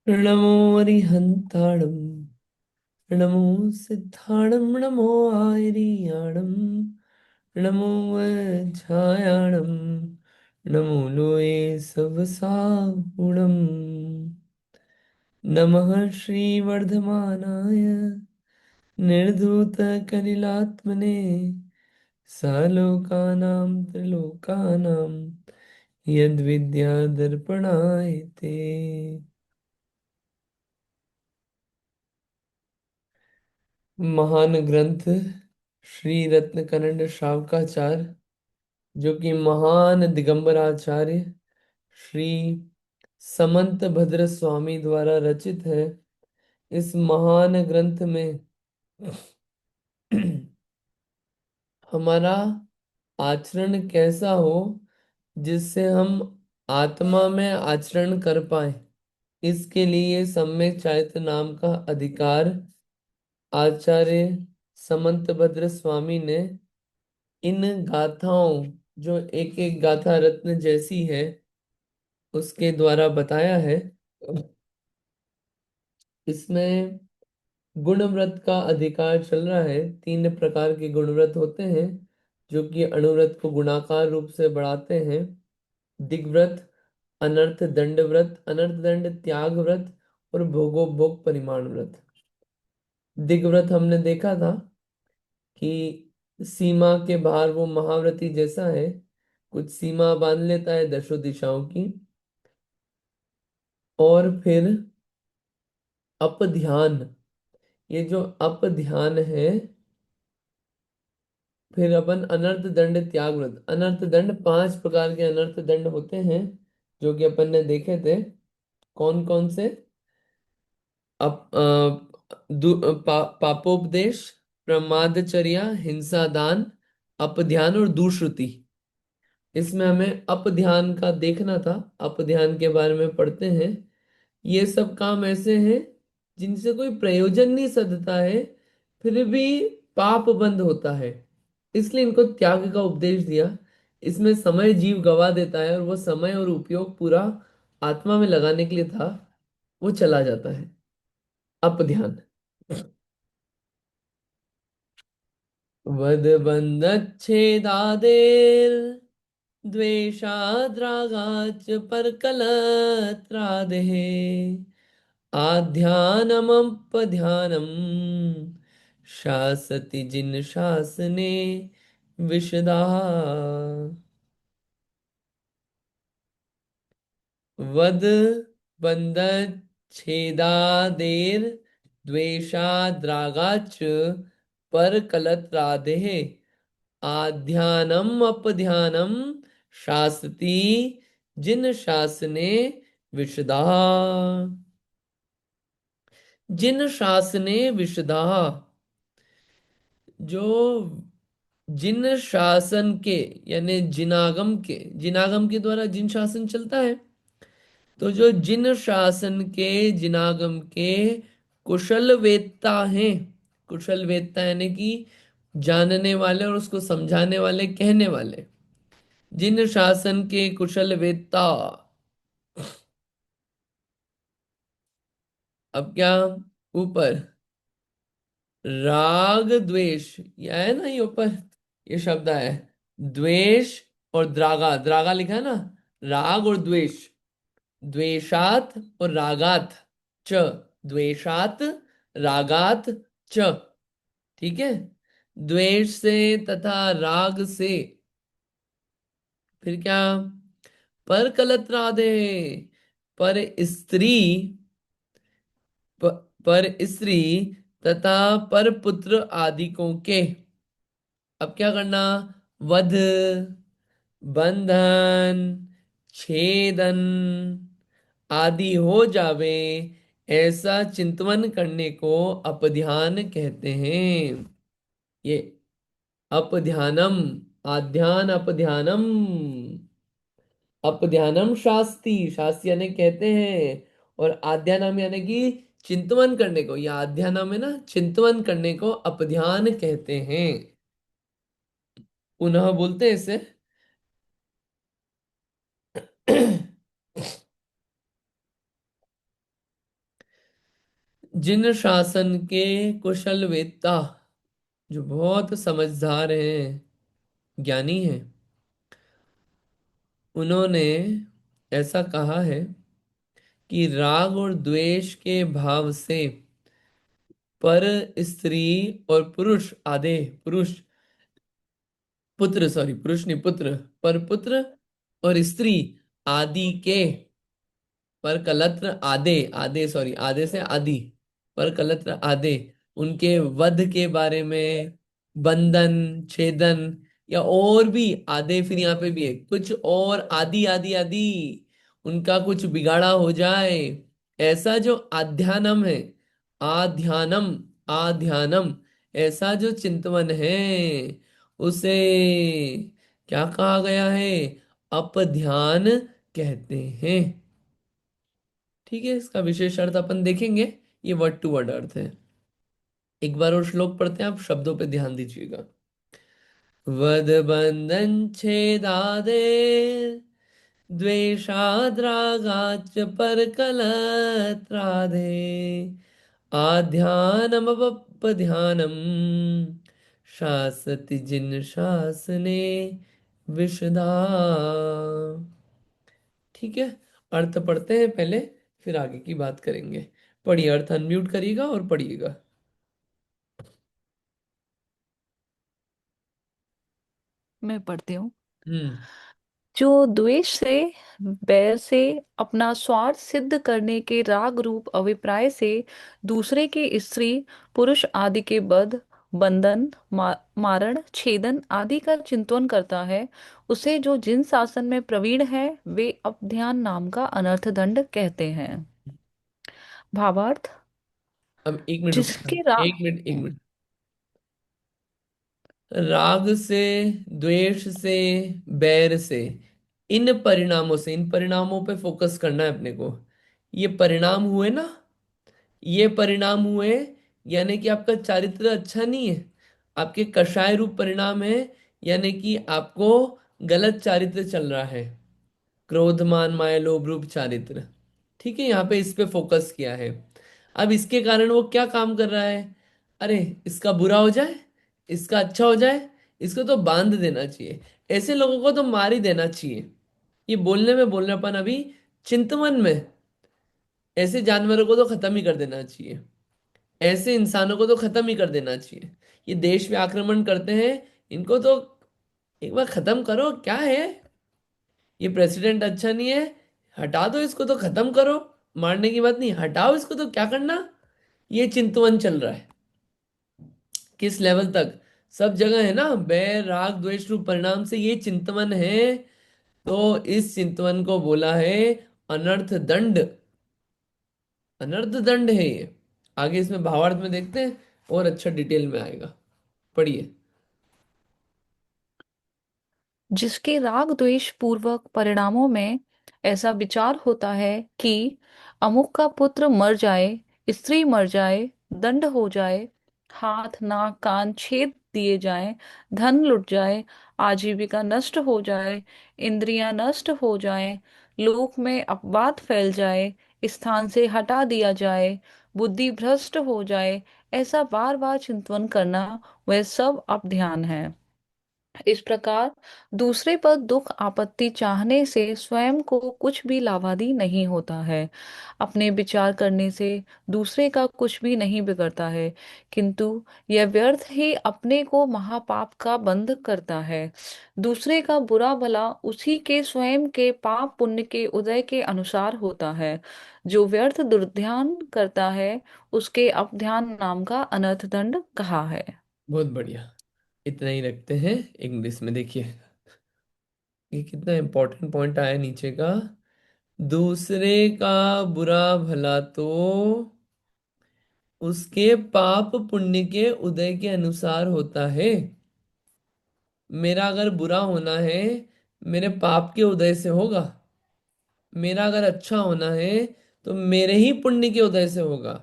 नमो अरिहन्ताणं नमो सिद्धाणं नमो आयरियाणं नमो वज्रायाणं नमो लोये सवसागुणम् नमः श्रीवर्धमानाय निर्धूतकलिलात्मने सालोकानां त्रिलोकानां यद्विद्यादर्पणाय ते। महान ग्रंथ श्री रत्नकरंड शावकाचार्य, जो कि महान दिगंबर आचार्य श्री समंत भद्र स्वामी द्वारा रचित है। इस महान ग्रंथ में हमारा आचरण कैसा हो, जिससे हम आत्मा में आचरण कर पाए, इसके लिए सम्यक चारित्र नाम का अधिकार आचार्य समंत भद्र स्वामी ने इन गाथाओं, जो एक एक गाथा रत्न जैसी है, उसके द्वारा बताया है। इसमें गुण व्रत का अधिकार चल रहा है। 3 प्रकार के गुण व्रत होते हैं, जो कि अणुव्रत को गुणाकार रूप से बढ़ाते हैं। दिग्व्रत, अनर्थ दंड व्रत, अनर्थ दंड त्याग व्रत और भोगोपभोग परिमाण व्रत। दिग्व्रत हमने देखा था कि सीमा के बाहर वो महाव्रती जैसा है, कुछ सीमा बांध लेता है 10 दिशाओं की। और फिर अपध्यान, ये जो अपध्यान है, फिर अपन अनर्थ दंड त्याग व्रत। अनर्थ दंड 5 प्रकार के अनर्थ दंड होते हैं, जो कि अपन ने देखे थे। कौन कौन से? अप पापोपदेश, प्रमादचर्या, हिंसा दान, अपध्यान और दुष्रुति। इसमें हमें अपध्यान का देखना था। अपध्यान के बारे में पढ़ते हैं। ये सब काम ऐसे हैं जिनसे कोई प्रयोजन नहीं सधता है, फिर भी पाप बंद होता है, इसलिए इनको त्याग का उपदेश दिया। इसमें समय जीव गवा देता है, और वो समय और उपयोग पूरा आत्मा में लगाने के लिए था, वो चला जाता है। अपध्यान। वद बंधच्छेदादेर द्वेषाद्रागाच परकलत्रादेः आध्यानमपध्यानम् शासति जिन शासने विशदा। वद बंध छेदादेर द्वेषाद्रागाच पर कलत राधे आध्यानम अपध्यानम शासति जिन शासने विशदा। जिन शासने विशदा, जो जिन शासन के, यानी जिनागम के, जिनागम के द्वारा जिन शासन चलता है, तो जो जिन शासन के, जिनागम के कुशल वेत्ता हैं। कुशल वेत्ता यानी कि जानने वाले और उसको समझाने वाले, कहने वाले। जिन शासन के कुशल वेत्ता। अब क्या? ऊपर राग द्वेष, ये है ना, ये ऊपर ये शब्द है द्वेष। और द्रागा, द्रागा लिखा है ना, राग और द्वेष। द्वेषात और रागात च, द्वेषात रागात च। ठीक है। द्वेष से तथा राग से, फिर क्या? पर कलत राधे, पर स्त्री, पर स्त्री तथा पर पुत्र आदिकों के। अब क्या करना? वध, बंधन, छेदन आदि हो जावे, ऐसा चिंतवन करने को अपध्यान कहते हैं। ये अपध्यानम, आध्यान अपध्यानम। अपध्यानम शास्ति, शास्ति यानी कहते हैं, और आध्यानम यानी कि चिंतवन करने को, या अध्यानम है ना, चिंतवन करने को अपध्यान कहते हैं। पुनः बोलते हैं इसे। जिन शासन के कुशल वेत्ता, जो बहुत समझदार हैं, ज्ञानी हैं, उन्होंने ऐसा कहा है कि राग और द्वेष के भाव से पर स्त्री और पुरुष आदे, पुरुष पुत्र, सॉरी पुरुष नहीं पुत्र, पर पुत्र और स्त्री आदि के, पर कलत्र आधे, आधे सॉरी आधे से आदि, पर कलत्र आधे, उनके वध के बारे में, बंधन, छेदन, या और भी आधे, फिर यहाँ पे भी है कुछ और आदि आदि आदि, उनका कुछ बिगाड़ा हो जाए, ऐसा जो आध्यानम है, आध्यानम, आध्यानम, ऐसा जो चिंतवन है, उसे क्या कहा गया है? अपध्यान कहते हैं। ठीक है, इसका विशेष अर्थ अपन देखेंगे। ये वर्ड टू वर्ड अर्थ है। एक बार और श्लोक पढ़ते हैं, आप शब्दों पे ध्यान दीजिएगा। वद बंधन छेदादे, द्वेषाद्रागाच परकलत्रादे, आध्यानमपध्यानम, शासति जिन शासने विशदा। ठीक है, अर्थ पढ़ते हैं पहले, फिर आगे की बात करेंगे। पढ़िए, अर्थ अनम्यूट करिएगा और पढ़िएगा। मैं पढ़ती हूँ। हम्म। जो द्वेष से, बैर से, अपना स्वार्थ सिद्ध करने के राग रूप अभिप्राय से दूसरे के स्त्री पुरुष आदि के वध, बंधन, मारण, छेदन आदि का चिंतन करता है, उसे जो जिन शासन में प्रवीण है वे अपध्यान नाम का अनर्थ दंड कहते हैं। भावार्थ। अब एक मिनट रुकिए, जिसके राग। एक मिनट, एक मिनट। राग से, द्वेष से, बैर से, इन परिणामों से, इन परिणामों पे फोकस करना है अपने को। ये परिणाम हुए ना, ये परिणाम हुए, यानी कि आपका चारित्र अच्छा नहीं है, आपके कषाय रूप परिणाम है, यानी कि आपको गलत चारित्र चल रहा है, क्रोध मान माया लोभ रूप चारित्र। ठीक है, यहाँ पे इस पे फोकस किया है। अब इसके कारण वो क्या काम कर रहा है? अरे, इसका बुरा हो जाए, इसका अच्छा हो जाए, इसको तो बांध देना चाहिए, ऐसे लोगों को तो मार ही देना चाहिए। ये बोलने में बोल रहे अपन अभी, चिंतवन में, ऐसे जानवरों को तो खत्म ही कर देना चाहिए, ऐसे इंसानों को तो खत्म ही कर देना चाहिए। ये देश पे आक्रमण करते हैं, इनको तो एक बार खत्म करो। क्या है, ये प्रेसिडेंट अच्छा नहीं है, हटा दो इसको, तो खत्म करो। मारने की बात नहीं, हटाओ इसको, तो क्या करना? ये चिंतवन चल रहा है। किस लेवल तक? सब जगह है ना, बैर राग द्वेष रूप परिणाम से ये चिंतवन है। तो इस चिंतवन को बोला है अनर्थ दंड। अनर्थ दंड है ये। आगे इसमें भावार्थ में देखते हैं, और अच्छा डिटेल में आएगा। पढ़िए। जिसके राग द्वेष पूर्वक परिणामों में ऐसा विचार होता है कि अमुक का पुत्र मर जाए, स्त्री मर जाए, दंड हो जाए, हाथ नाक कान छेद दिए जाएं, धन लुट जाए, आजीविका नष्ट हो जाए, इंद्रियां नष्ट हो जाएं, लोक में अपवाद फैल जाए, स्थान से हटा दिया जाए, बुद्धि भ्रष्ट हो जाए, ऐसा बार बार चिंतन करना, वह सब अब ध्यान है। इस प्रकार दूसरे पर दुख आपत्ति चाहने से स्वयं को कुछ भी लाभादि नहीं होता है। अपने विचार करने से दूसरे का कुछ भी नहीं बिगड़ता है, किंतु यह व्यर्थ ही अपने को महापाप का बंध करता है। दूसरे का बुरा भला उसी के स्वयं के पाप पुण्य के उदय के अनुसार होता है। जो व्यर्थ दुर्ध्यान करता है उसके अपध्यान नाम का अनर्थ दंड कहा है। बहुत बढ़िया। इतना ही रखते हैं। इंग्लिश में देखिए, ये कितना इंपॉर्टेंट पॉइंट आया नीचे का। दूसरे का बुरा भला तो उसके पाप पुण्य के उदय के अनुसार होता है। मेरा अगर बुरा होना है, मेरे पाप के उदय से होगा। मेरा अगर अच्छा होना है, तो मेरे ही पुण्य के उदय से होगा।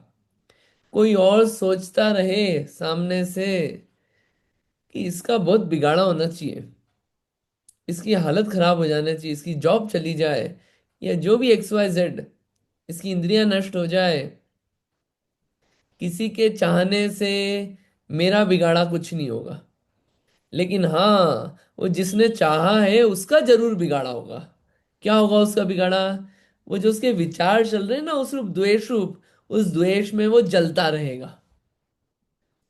कोई और सोचता रहे सामने से कि इसका बहुत बिगाड़ा होना चाहिए, इसकी हालत खराब हो जाना चाहिए, इसकी जॉब चली जाए, या जो भी XYZ, इसकी इंद्रियां नष्ट हो जाए, किसी के चाहने से मेरा बिगाड़ा कुछ नहीं होगा, लेकिन हाँ, वो जिसने चाहा है उसका जरूर बिगाड़ा होगा। क्या होगा उसका बिगाड़ा? वो जो उसके विचार चल रहे हैं ना, उस रूप द्वेष रूप, उस द्वेष में वो जलता रहेगा।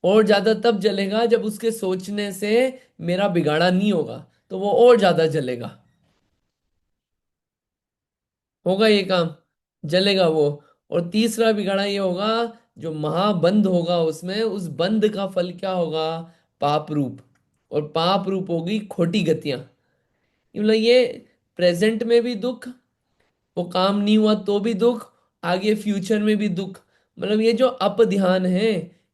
और ज्यादा तब जलेगा जब उसके सोचने से मेरा बिगाड़ा नहीं होगा, तो वो और ज्यादा जलेगा। होगा ये काम, जलेगा वो। और तीसरा बिगाड़ा ये होगा, जो महाबंध होगा उसमें, उस बंध का फल क्या होगा? पाप रूप। और पाप रूप होगी खोटी गतियां। मतलब ये प्रेजेंट में भी दुख, वो काम नहीं हुआ तो भी दुख, आगे फ्यूचर में भी दुख। मतलब ये जो अप ध्यान है,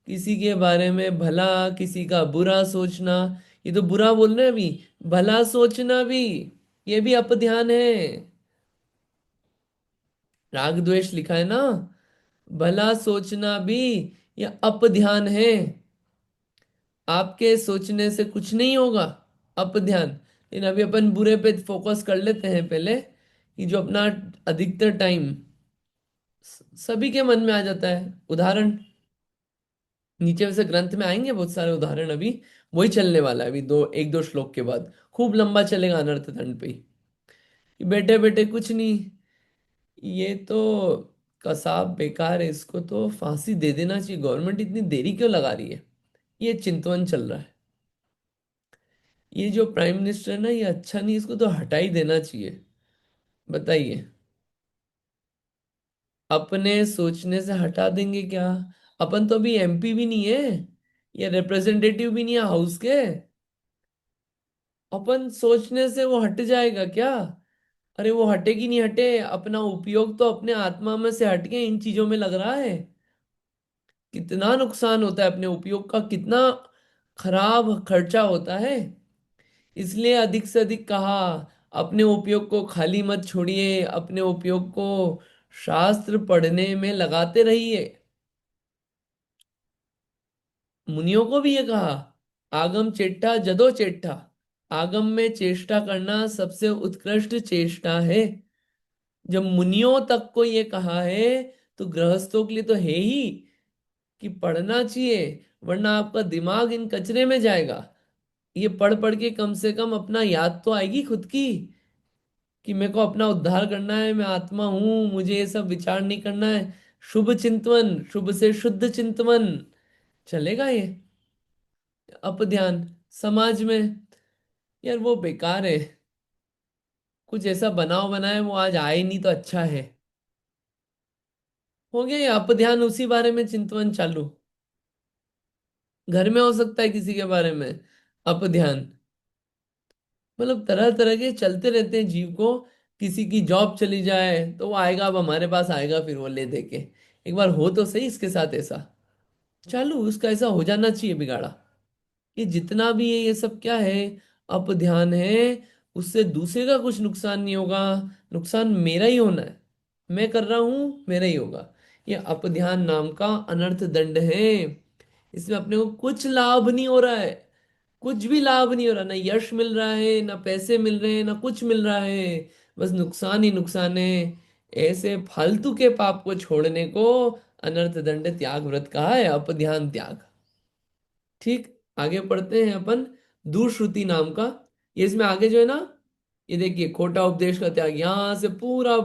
किसी के बारे में भला किसी का बुरा सोचना, ये तो बुरा बोल रहे हैं अभी, भला सोचना भी, ये भी अप ध्यान है। राग द्वेष लिखा है ना, भला सोचना भी, ये अप ध्यान है। आपके सोचने से कुछ नहीं होगा, अप ध्यान। लेकिन अभी अपन बुरे पे फोकस कर लेते हैं पहले, कि जो अपना अधिकतर टाइम सभी के मन में आ जाता है। उदाहरण नीचे वैसे ग्रंथ में आएंगे बहुत सारे उदाहरण, अभी वही चलने वाला है, अभी दो एक दो श्लोक के बाद खूब लंबा चलेगा अनर्थ दंड पे ही। कि बेटे बेटे कुछ नहीं, ये तो कसाब बेकार है, इसको तो फांसी दे देना चाहिए, गवर्नमेंट इतनी देरी क्यों लगा रही है? ये चिंतवन चल रहा है। ये जो प्राइम मिनिस्टर है ना, ये अच्छा नहीं, इसको तो हटा ही देना चाहिए। बताइए, अपने सोचने से हटा देंगे क्या? अपन तो अभी एमपी भी नहीं है, या रिप्रेजेंटेटिव भी नहीं है हाउस के। अपन सोचने से वो हट जाएगा क्या? अरे वो हटेगी नहीं, हटे, अपना उपयोग तो अपने आत्मा में से हट के इन चीजों में लग रहा है। कितना नुकसान होता है अपने उपयोग का, कितना खराब खर्चा होता है। इसलिए अधिक से अधिक कहा, अपने उपयोग को खाली मत छोड़िए, अपने उपयोग को शास्त्र पढ़ने में लगाते रहिए। मुनियों को भी ये कहा, आगम चेष्टा जदो चेष्टा, आगम में चेष्टा करना सबसे उत्कृष्ट चेष्टा है। जब मुनियों तक को ये कहा है, तो गृहस्थों के लिए तो है ही, कि पढ़ना चाहिए, वरना आपका दिमाग इन कचरे में जाएगा। ये पढ़ पढ़ के कम से कम अपना याद तो आएगी खुद की, कि मेरे को अपना उद्धार करना है, मैं आत्मा हूं, मुझे ये सब विचार नहीं करना है। शुभ चिंतवन, शुभ से शुद्ध चिंतवन, चलेगा ये? अप ध्यान समाज में, यार वो बेकार है, कुछ ऐसा बनाओ बनाए वो आज आए नहीं तो अच्छा है। हो गया ये अप ध्यान, उसी बारे में चिंतवन चालू। घर में हो सकता है किसी के बारे में अप ध्यान। मतलब तरह तरह के चलते रहते हैं जीव को। किसी की जॉब चली जाए तो वो आएगा, अब हमारे पास आएगा, फिर वो ले दे के। एक बार हो तो सही इसके साथ ऐसा, चालू उसका ऐसा हो जाना चाहिए बिगाड़ा। ये जितना भी है ये सब क्या है? अप ध्यान है। उससे दूसरे का कुछ नुकसान नहीं होगा, नुकसान मेरा ही होना है। मैं कर रहा हूं, मेरा ही होगा। ये अप ध्यान नाम का अनर्थ दंड है। इसमें अपने को कुछ लाभ नहीं हो रहा है, कुछ भी लाभ नहीं हो रहा, ना यश मिल रहा है, ना पैसे मिल रहे हैं, ना कुछ मिल रहा है। बस नुकसान ही नुकसान है। ऐसे फालतू के पाप को छोड़ने को अनर्थ दंड त्याग व्रत कहा है, अप ध्यान त्याग। ठीक, आगे पढ़ते हैं अपन। दुश्रुति नाम का, ये इसमें आगे जो है ना, ये देखिए, खोटा उपदेश का त्याग, यहां से पूरा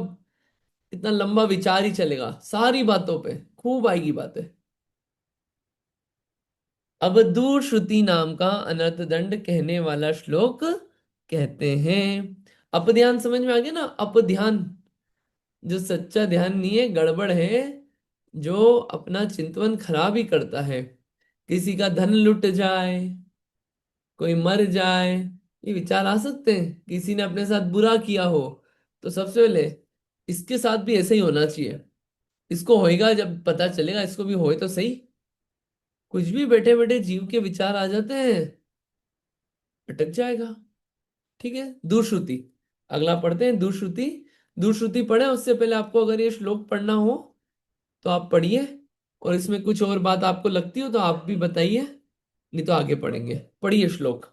इतना लंबा विचार ही चलेगा, सारी बातों पे खूब आएगी बातें। अब दुश्रुति नाम का अनर्थ दंड कहने वाला श्लोक कहते हैं। अपध्यान समझ में आ गया ना? अपध्यान, जो सच्चा ध्यान नहीं है, गड़बड़ है, जो अपना चिंतन खराब ही करता है। किसी का धन लुट जाए, कोई मर जाए, ये विचार आ सकते हैं। किसी ने अपने साथ बुरा किया हो, तो सबसे पहले इसके साथ भी ऐसे ही होना चाहिए। इसको होएगा, जब पता चलेगा इसको भी होए तो सही। कुछ भी बैठे बैठे जीव के विचार आ जाते हैं, अटक जाएगा। ठीक है, दुश्रुति। अगला पढ़ते हैं दुश्रुति। दुश्रुति पढ़े उससे पहले आपको अगर ये श्लोक पढ़ना हो तो आप पढ़िए, और इसमें कुछ और बात आपको लगती हो तो आप भी बताइए, नहीं तो आगे पढ़ेंगे। पढ़िए श्लोक।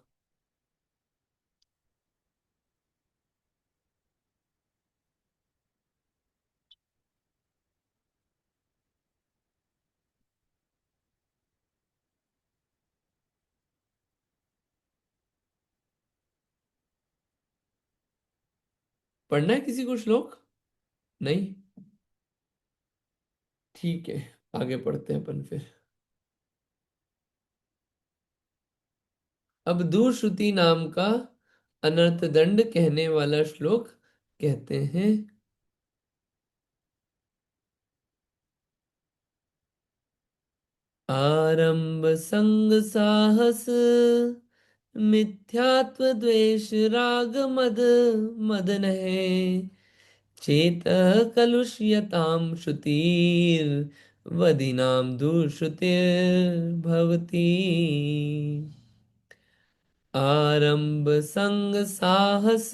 पढ़ना है किसी को श्लोक? नहीं? ठीक है, आगे पढ़ते हैं अपन फिर। अब दुश्रुति नाम का अनर्थ दंड कहने वाला श्लोक कहते हैं। आरंभ संग साहस मिथ्यात्व द्वेष राग मद मदन है, चेत कलुष्यताम श्रुतिर वदिनां दुश्रुतिर्भवति। आरंभ संग साहस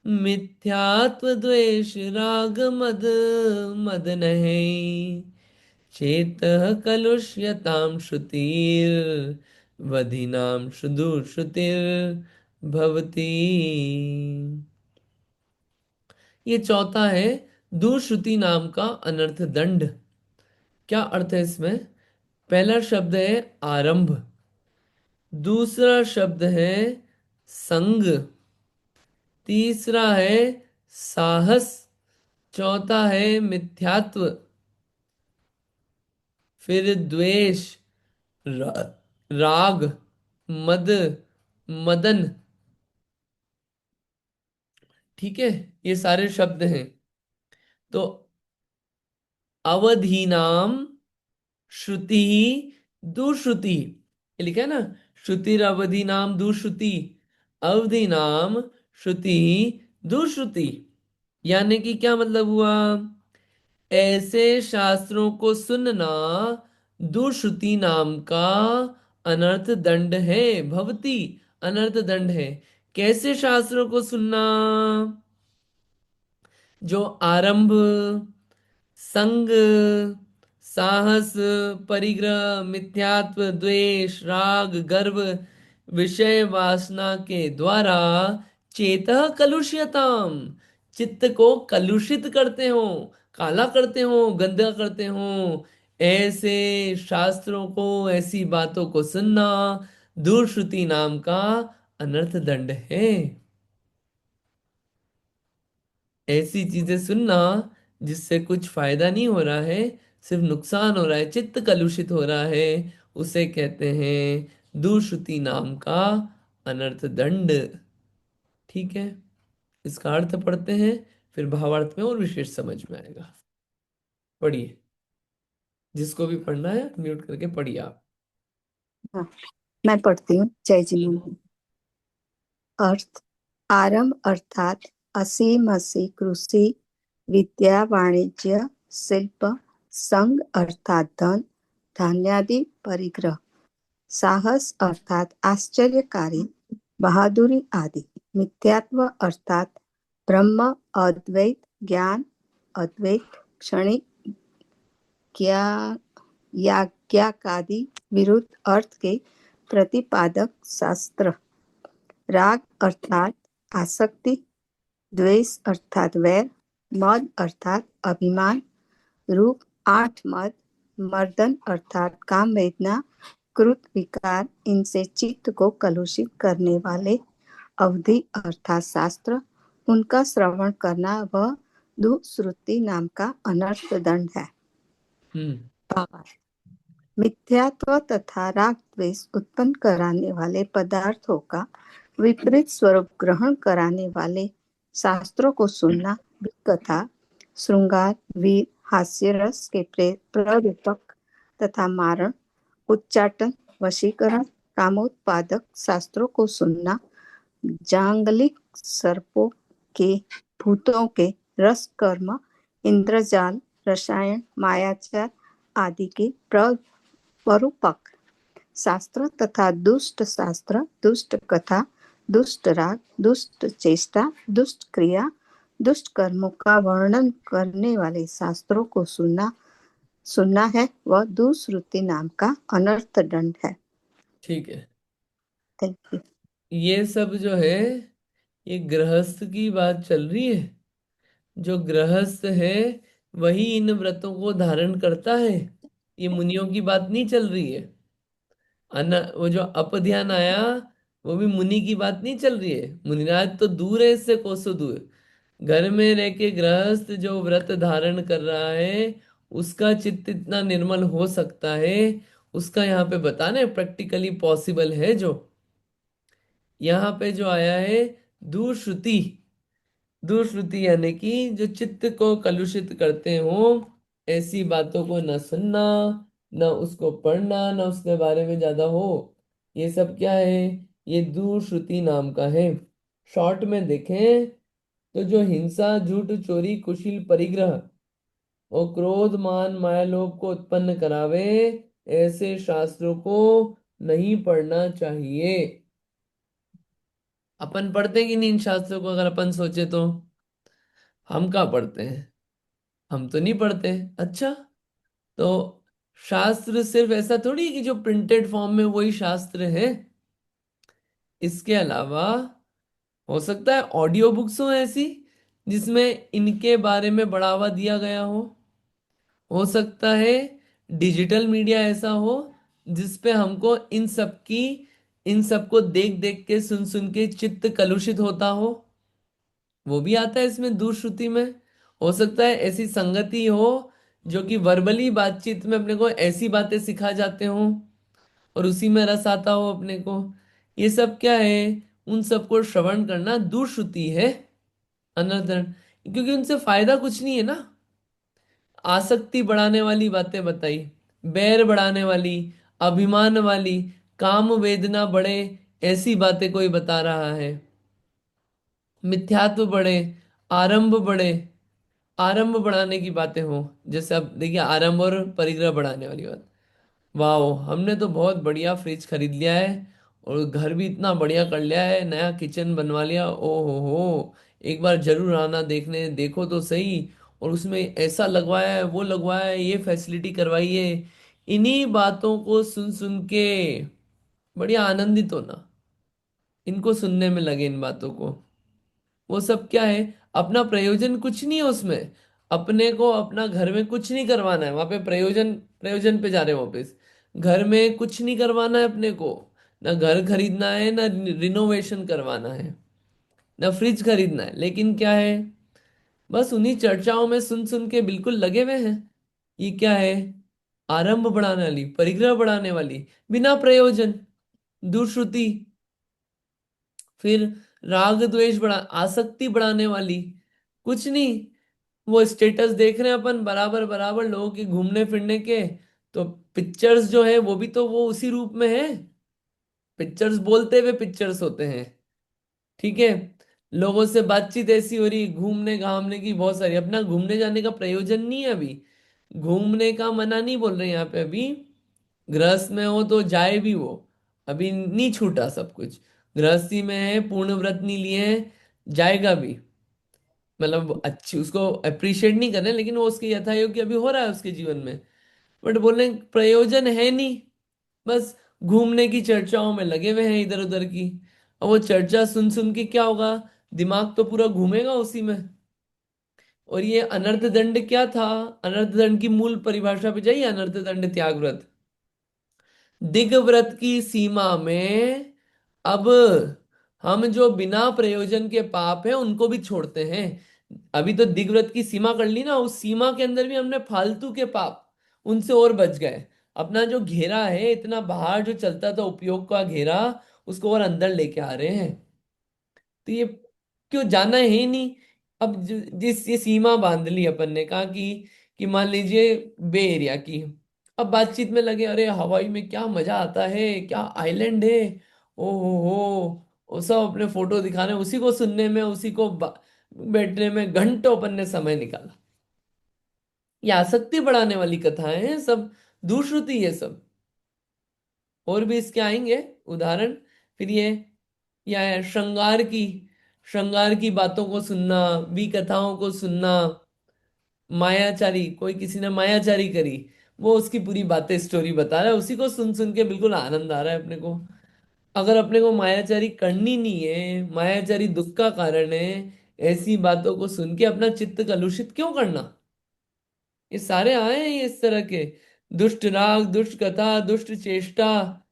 मिथ्यात्व द्वेष राग मद मदन है, चेतः कलुष्यतां श्रुतिर्वधिनां शुदु श्रुतिर्भवति। ये चौथा है दुश्रुति नाम का अनर्थ दंड। क्या अर्थ है इसमें? पहला शब्द है आरंभ, दूसरा शब्द है संग, तीसरा है साहस, चौथा है मिथ्यात्व, फिर द्वेष, रा, राग, मद, मदन। ठीक है, ये सारे शब्द हैं। तो अवधीनाम श्रुति दुश्रुति, ये लिखा है ना, श्रुतिर अवधि नाम दुश्रुति, अवधि नाम श्रुति दुश्रुति। यानी कि क्या मतलब हुआ? ऐसे शास्त्रों को सुनना दुश्रुति नाम का अनर्थ दंड है, भवती अनर्थ दंड है। कैसे शास्त्रों को सुनना? जो आरंभ, संग, साहस, परिग्रह, मिथ्यात्व, द्वेष, राग, गर्व, विषय वासना के द्वारा चेतः कलुष्यताम, चित्त को कलुषित करते हो, काला करते हो, गंदा करते हो, ऐसे शास्त्रों को, ऐसी बातों को सुनना दुर्श्रुति नाम का अनर्थ दंड है। ऐसी चीजें सुनना जिससे कुछ फायदा नहीं हो रहा है, सिर्फ नुकसान हो रहा है, चित्त कलुषित हो रहा है, उसे कहते हैं दुश्रुति नाम का अनर्थ दंड। ठीक है, इसका अर्थ पढ़ते हैं, फिर भावार्थ में और विशेष समझ में आएगा। पढ़िए, जिसको भी पढ़ना है म्यूट करके पढ़िए आप। हाँ, मैं पढ़ती हूँ। जय जिनेन्द्र। अर्थ। आरंभ अर्थात असीम असी कृषि विद्या वाणिज्य शिल्प। संग अर्थात धन धान्यादि परिग्रह। साहस अर्थात आश्चर्यकारी बहादुरी आदि। मिथ्यात्व अर्थात ब्रह्म अद्वैत ज्ञान अद्वैत क्षणिक याज्ञाकादि विरुद्ध अर्थ के प्रतिपादक शास्त्र। राग अर्थात आसक्ति। द्वेष अर्थात वैर। मद अर्थात अभिमान रूप। आठ मद। मर्दन अर्थात काम वेदना क्रोध विकार, इनसे चित्त को कलुषित करने वाले। अवधि अर्थात शास्त्र, उनका श्रवण करना वह दुश्रुति नाम का अनर्थ दंड है। मिथ्यात्व तथा राग द्वेष उत्पन्न कराने वाले पदार्थों का विपरीत स्वरूप ग्रहण कराने वाले शास्त्रों को सुनना। कथा श्रृंगार वीर हास्य रस के प्ररूपक तथा मारण उच्चाटन वशीकरण कामोत्पादक शास्त्रों को सुनना। जांगलिक सर्पों के भूतों के रस कर्म इंद्रजाल रसायन मायाचार आदि के प्ररूपक शास्त्र तथा दुष्ट शास्त्र दुष्ट कथा दुष्ट राग दुष्ट चेष्टा दुष्ट क्रिया दुष्ट कर्मों का वर्णन करने वाले शास्त्रों को सुनना है, वह दुश्रुति नाम का अनर्थ दंड है। ठीक है, थैंक यू। ये सब जो है ये गृहस्थ की बात चल रही है। जो गृहस्थ है वही इन व्रतों को धारण करता है, ये मुनियों की बात नहीं चल रही है। वो जो अपध्यान आया वो भी मुनि की बात नहीं चल रही है, मुनिराज तो दूर है इससे, कोसों दूर। घर में रह के गृहस्थ जो व्रत धारण कर रहा है, उसका चित्त इतना निर्मल हो सकता है, उसका यहाँ पे बताना है, प्रैक्टिकली पॉसिबल है जो। यहाँ पे जो आया है, दुश्रुति। दुश्रुति यानी कि जो चित्त को कलुषित करते हो, ऐसी बातों को न सुनना, न उसको पढ़ना, न उसके बारे में ज्यादा हो, ये सब क्या है? ये दुश्रुति नाम का है। शॉर्ट में देखें तो जो हिंसा, झूठ, चोरी, कुशील, परिग्रह और क्रोध, मान, माया, लोभ को उत्पन्न करावे, ऐसे शास्त्रों को नहीं पढ़ना चाहिए। अपन पढ़ते हैं कि नहीं इन शास्त्रों को? अगर अपन सोचे तो हम कहाँ पढ़ते हैं? हम तो नहीं पढ़ते। अच्छा, तो शास्त्र सिर्फ ऐसा थोड़ी कि जो प्रिंटेड फॉर्म में वही शास्त्र है। इसके अलावा हो सकता है ऑडियो बुक्स हो ऐसी जिसमें इनके बारे में बढ़ावा दिया गया हो सकता है डिजिटल मीडिया ऐसा हो जिस पे हमको इन सबको देख देख के, सुन सुन के चित्त कलुषित होता हो, वो भी आता है इसमें दुश्रुति में। हो सकता है ऐसी संगति हो जो कि वर्बली बातचीत में अपने को ऐसी बातें सिखा जाते हो और उसी में रस आता हो अपने को। ये सब क्या है? उन सबको श्रवण करना दुश्रुति है, अनर्थन। क्योंकि उनसे फायदा कुछ नहीं है ना। आसक्ति बढ़ाने वाली बातें बताई, बैर बढ़ाने वाली, अभिमान वाली, काम वेदना बढ़े, ऐसी बातें कोई बता रहा है। मिथ्यात्व बढ़े, आरंभ बढ़े, आरंभ बढ़ाने की बातें हो। जैसे अब देखिए, आरंभ और परिग्रह बढ़ाने वाली बात। वाओ, हमने तो बहुत बढ़िया फ्रिज खरीद लिया है और घर भी इतना बढ़िया कर लिया है, नया किचन बनवा लिया, ओ हो, एक बार जरूर आना देखने, देखो तो सही। और उसमें ऐसा लगवाया है, वो लगवाया है, ये फैसिलिटी करवाई है। इन्हीं बातों को सुन सुन के बढ़िया आनंदित होना, इनको सुनने में लगे, इन बातों को। वो सब क्या है? अपना प्रयोजन कुछ नहीं है उसमें। अपने को अपना घर में कुछ नहीं करवाना है, वहां पे प्रयोजन, प्रयोजन पे जा रहे हैं वापस। घर में कुछ नहीं करवाना है अपने को, ना घर खरीदना है, ना रिनोवेशन करवाना है, ना फ्रिज खरीदना है, लेकिन क्या है? बस उन्हीं चर्चाओं में सुन सुन के बिल्कुल लगे हुए हैं। ये क्या है? आरंभ बढ़ाने वाली, परिग्रह बढ़ाने वाली, बिना प्रयोजन, दुश्रुति। फिर राग द्वेष बढ़ा, आसक्ति बढ़ाने वाली, कुछ नहीं। वो स्टेटस देख रहे हैं अपन बराबर बराबर लोगों के घूमने फिरने के, तो पिक्चर्स जो है वो भी तो वो उसी रूप में है। पिक्चर्स बोलते हुए पिक्चर्स होते हैं, ठीक है। लोगों से बातचीत ऐसी हो रही, घूमने घामने की बहुत सारी, अपना घूमने जाने का प्रयोजन नहीं है अभी। घूमने का मना नहीं बोल रहे यहाँ पे अभी। गृहस्थ में हो तो जाए भी वो, अभी नहीं छूटा सब कुछ। गृहस्थी में है, पूर्ण व्रत नहीं लिए हैं, जाएगा भी। मतलब अच्छी उसको अप्रिशिएट नहीं कर रहे, लेकिन वो उसके यथायोग्य अभी हो रहा है उसके जीवन में। बट बोल रहे हैं, प्रयोजन है नहीं, बस घूमने की चर्चाओं में लगे हुए हैं इधर उधर की। और वो चर्चा सुन सुन के क्या होगा? दिमाग तो पूरा घूमेगा उसी में। और ये अनर्थ दंड क्या था? अनर्थ दंड की मूल परिभाषा पे जाइए। अनर्थ दंड त्याग व्रत, दिग्व्रत की सीमा में। अब हम जो बिना प्रयोजन के पाप है उनको भी छोड़ते हैं। अभी तो दिग्व्रत की सीमा कर ली ना, उस सीमा के अंदर भी हमने फालतू के पाप, उनसे और बच गए। अपना जो घेरा है, इतना बाहर जो चलता था उपयोग का घेरा, उसको और अंदर लेके आ रहे हैं। तो ये क्यों जाना है ही नहीं। अब जिस ये सीमा बांध ली अपन ने, कहा कि मान लीजिए बे एरिया की। अब बातचीत में लगे, अरे हवाई में क्या मजा आता है, क्या आइलैंड है, ओ हो, वो सब अपने फोटो दिखाने, उसी को सुनने में, उसी को बैठने में घंटों अपन ने समय निकाला। ये आसक्ति बढ़ाने वाली कथाएं हैं सब, दुश्रुति ये सब। और भी इसके आएंगे उदाहरण। फिर ये है श्रृंगार की बातों को सुनना, भी कथाओं को सुनना। मायाचारी, कोई किसी ने मायाचारी करी, वो उसकी पूरी बातें स्टोरी बता रहा है, उसी को सुन सुन के बिल्कुल आनंद आ रहा है अपने को। अगर अपने को मायाचारी करनी नहीं है, मायाचारी दुख का कारण है, ऐसी बातों को सुन के अपना चित्त कलुषित क्यों करना? ये सारे आए हैं ये इस तरह के। दुष्ट राग, दुष्ट कथा, दुष्ट चेष्टा,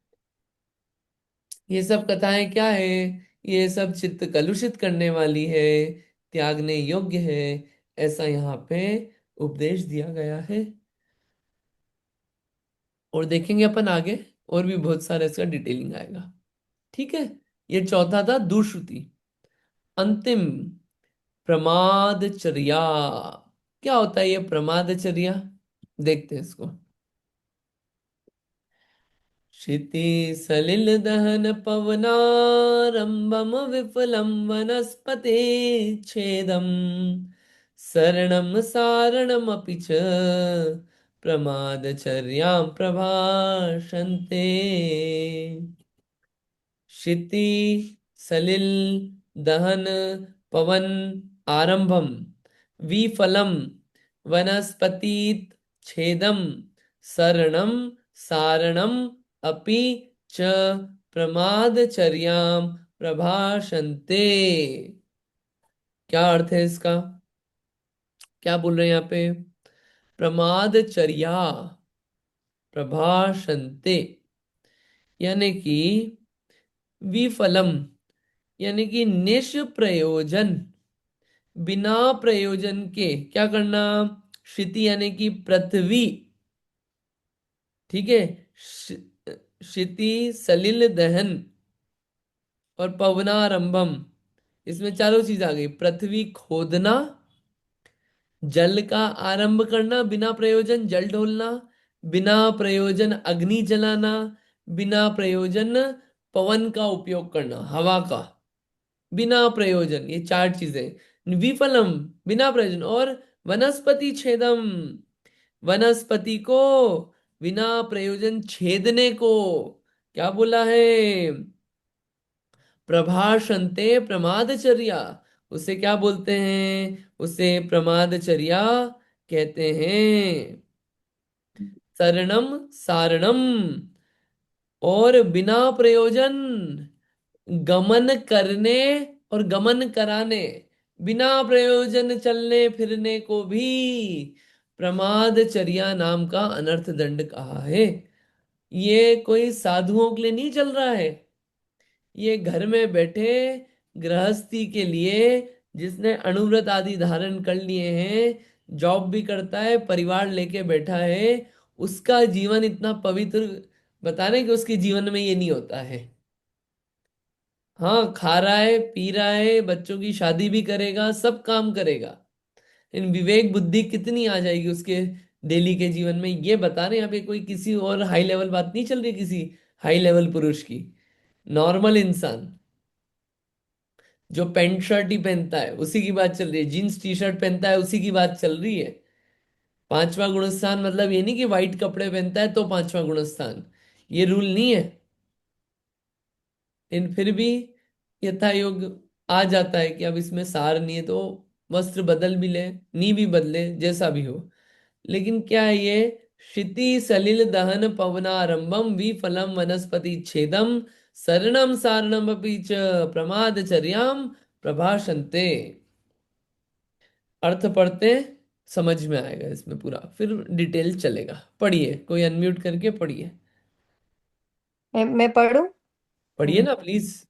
ये सब कथाएं क्या है? ये सब चित्त कलुषित करने वाली है, त्यागने योग्य है, ऐसा यहाँ पे उपदेश दिया गया है। और देखेंगे अपन आगे, और भी बहुत सारा इसका डिटेलिंग आएगा। ठीक है। ये चौथा था दुश्रुति। अंतिम, प्रमादचर्या। क्या होता है ये प्रमादचर्या? देखते हैं इसको। क्षिति सलिल दहन पवनारंभम विफलम वनस्पति छेदम शरणम सारणमपि च प्रमादचर्यां प्रभाषन्ते। क्षिति सलिल दहन पवन आरंभम विफलम वनस्पतित छेदम शरणम सारणम अपि च प्रमादचर्यां प्रभाषन्ते। क्या अर्थ है इसका? क्या बोल रहे हैं यहाँ पे? प्रमादचर्या प्रभाषन्ते, यानी कि विफलम, यानी कि निष्प्रयोजन, बिना प्रयोजन के क्या करना? क्षिति यानी कि पृथ्वी, ठीक है। क्षिति सलिल दहन और पवनारंभम, इसमें चारों चीज आ गई। पृथ्वी खोदना, जल का आरंभ करना बिना प्रयोजन, जल ढोलना, बिना प्रयोजन अग्नि जलाना, बिना प्रयोजन पवन का उपयोग करना, हवा का, बिना प्रयोजन, ये चार चीजें। विफलम, बिना प्रयोजन। और वनस्पति छेदम, वनस्पति को बिना प्रयोजन छेदने को क्या बोला है? प्रभाषन्ते प्रमादचर्या। उसे क्या बोलते हैं? उसे प्रमादचर्या कहते हैं। शरणम सारणम, और बिना प्रयोजन गमन करने और गमन कराने, बिना प्रयोजन चलने फिरने को भी प्रमादचर्या नाम का अनर्थ दंड कहा है। ये कोई साधुओं के लिए नहीं चल रहा है, ये घर में बैठे गृहस्थी के लिए, जिसने अणुव्रत आदि धारण कर लिए हैं, जॉब भी करता है, परिवार लेके बैठा है, उसका जीवन इतना पवित्र बता रहे कि उसके जीवन में ये नहीं होता है। हाँ, खा रहा है, पी रहा है, बच्चों की शादी भी करेगा, सब काम करेगा, इन विवेक बुद्धि कितनी आ जाएगी उसके डेली के जीवन में? ये बता रहे हैं। यहाँ पे कोई किसी और हाई लेवल बात नहीं चल रही किसी हाई लेवल पुरुष की। नॉर्मल इंसान जो पैंट शर्ट ही पहनता है उसी की बात चल रही है, जीन्स टी शर्ट पहनता है उसी की बात चल रही है। पांचवा गुणस्थान मतलब ये नहीं कि वाइट कपड़े पहनता है तो पांचवा गुणस्थान, ये रूल नहीं है। लेकिन फिर भी यथा योग आ जाता है कि अब इसमें सार नहीं है तो वस्त्र बदल भी ले, नहीं भी बदले, जैसा भी हो। लेकिन क्या है ये? क्षिति सलिल दहन पवनारंभम विफलम वनस्पति छेदम शरणम सारणम अपि च प्रमादचर्याम प्रभाषन्ते। अर्थ पढ़ते हैं, समझ में आएगा इसमें पूरा, फिर डिटेल चलेगा। पढ़िए, कोई अनम्यूट करके पढ़िए। मैं पढ़ूं? पढ़िए हम्म। ना प्लीज।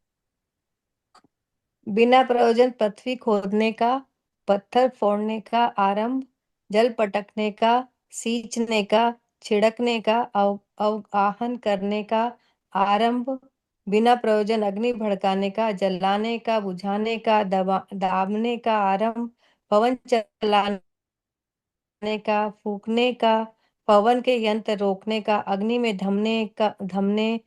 बिना प्रयोजन पृथ्वी खोदने का, पत्थर फोड़ने का आरंभ, जल पटकने का, सींचने का, छिड़कने का, अवगाहन करने का आरंभ, बिना प्रयोजन अग्नि भड़काने का, जलाने का, बुझाने का, दाबने का आरंभ, पवन चलाने का, फूकने का, पवन के यंत्र रोकने का, अग्नि में धमने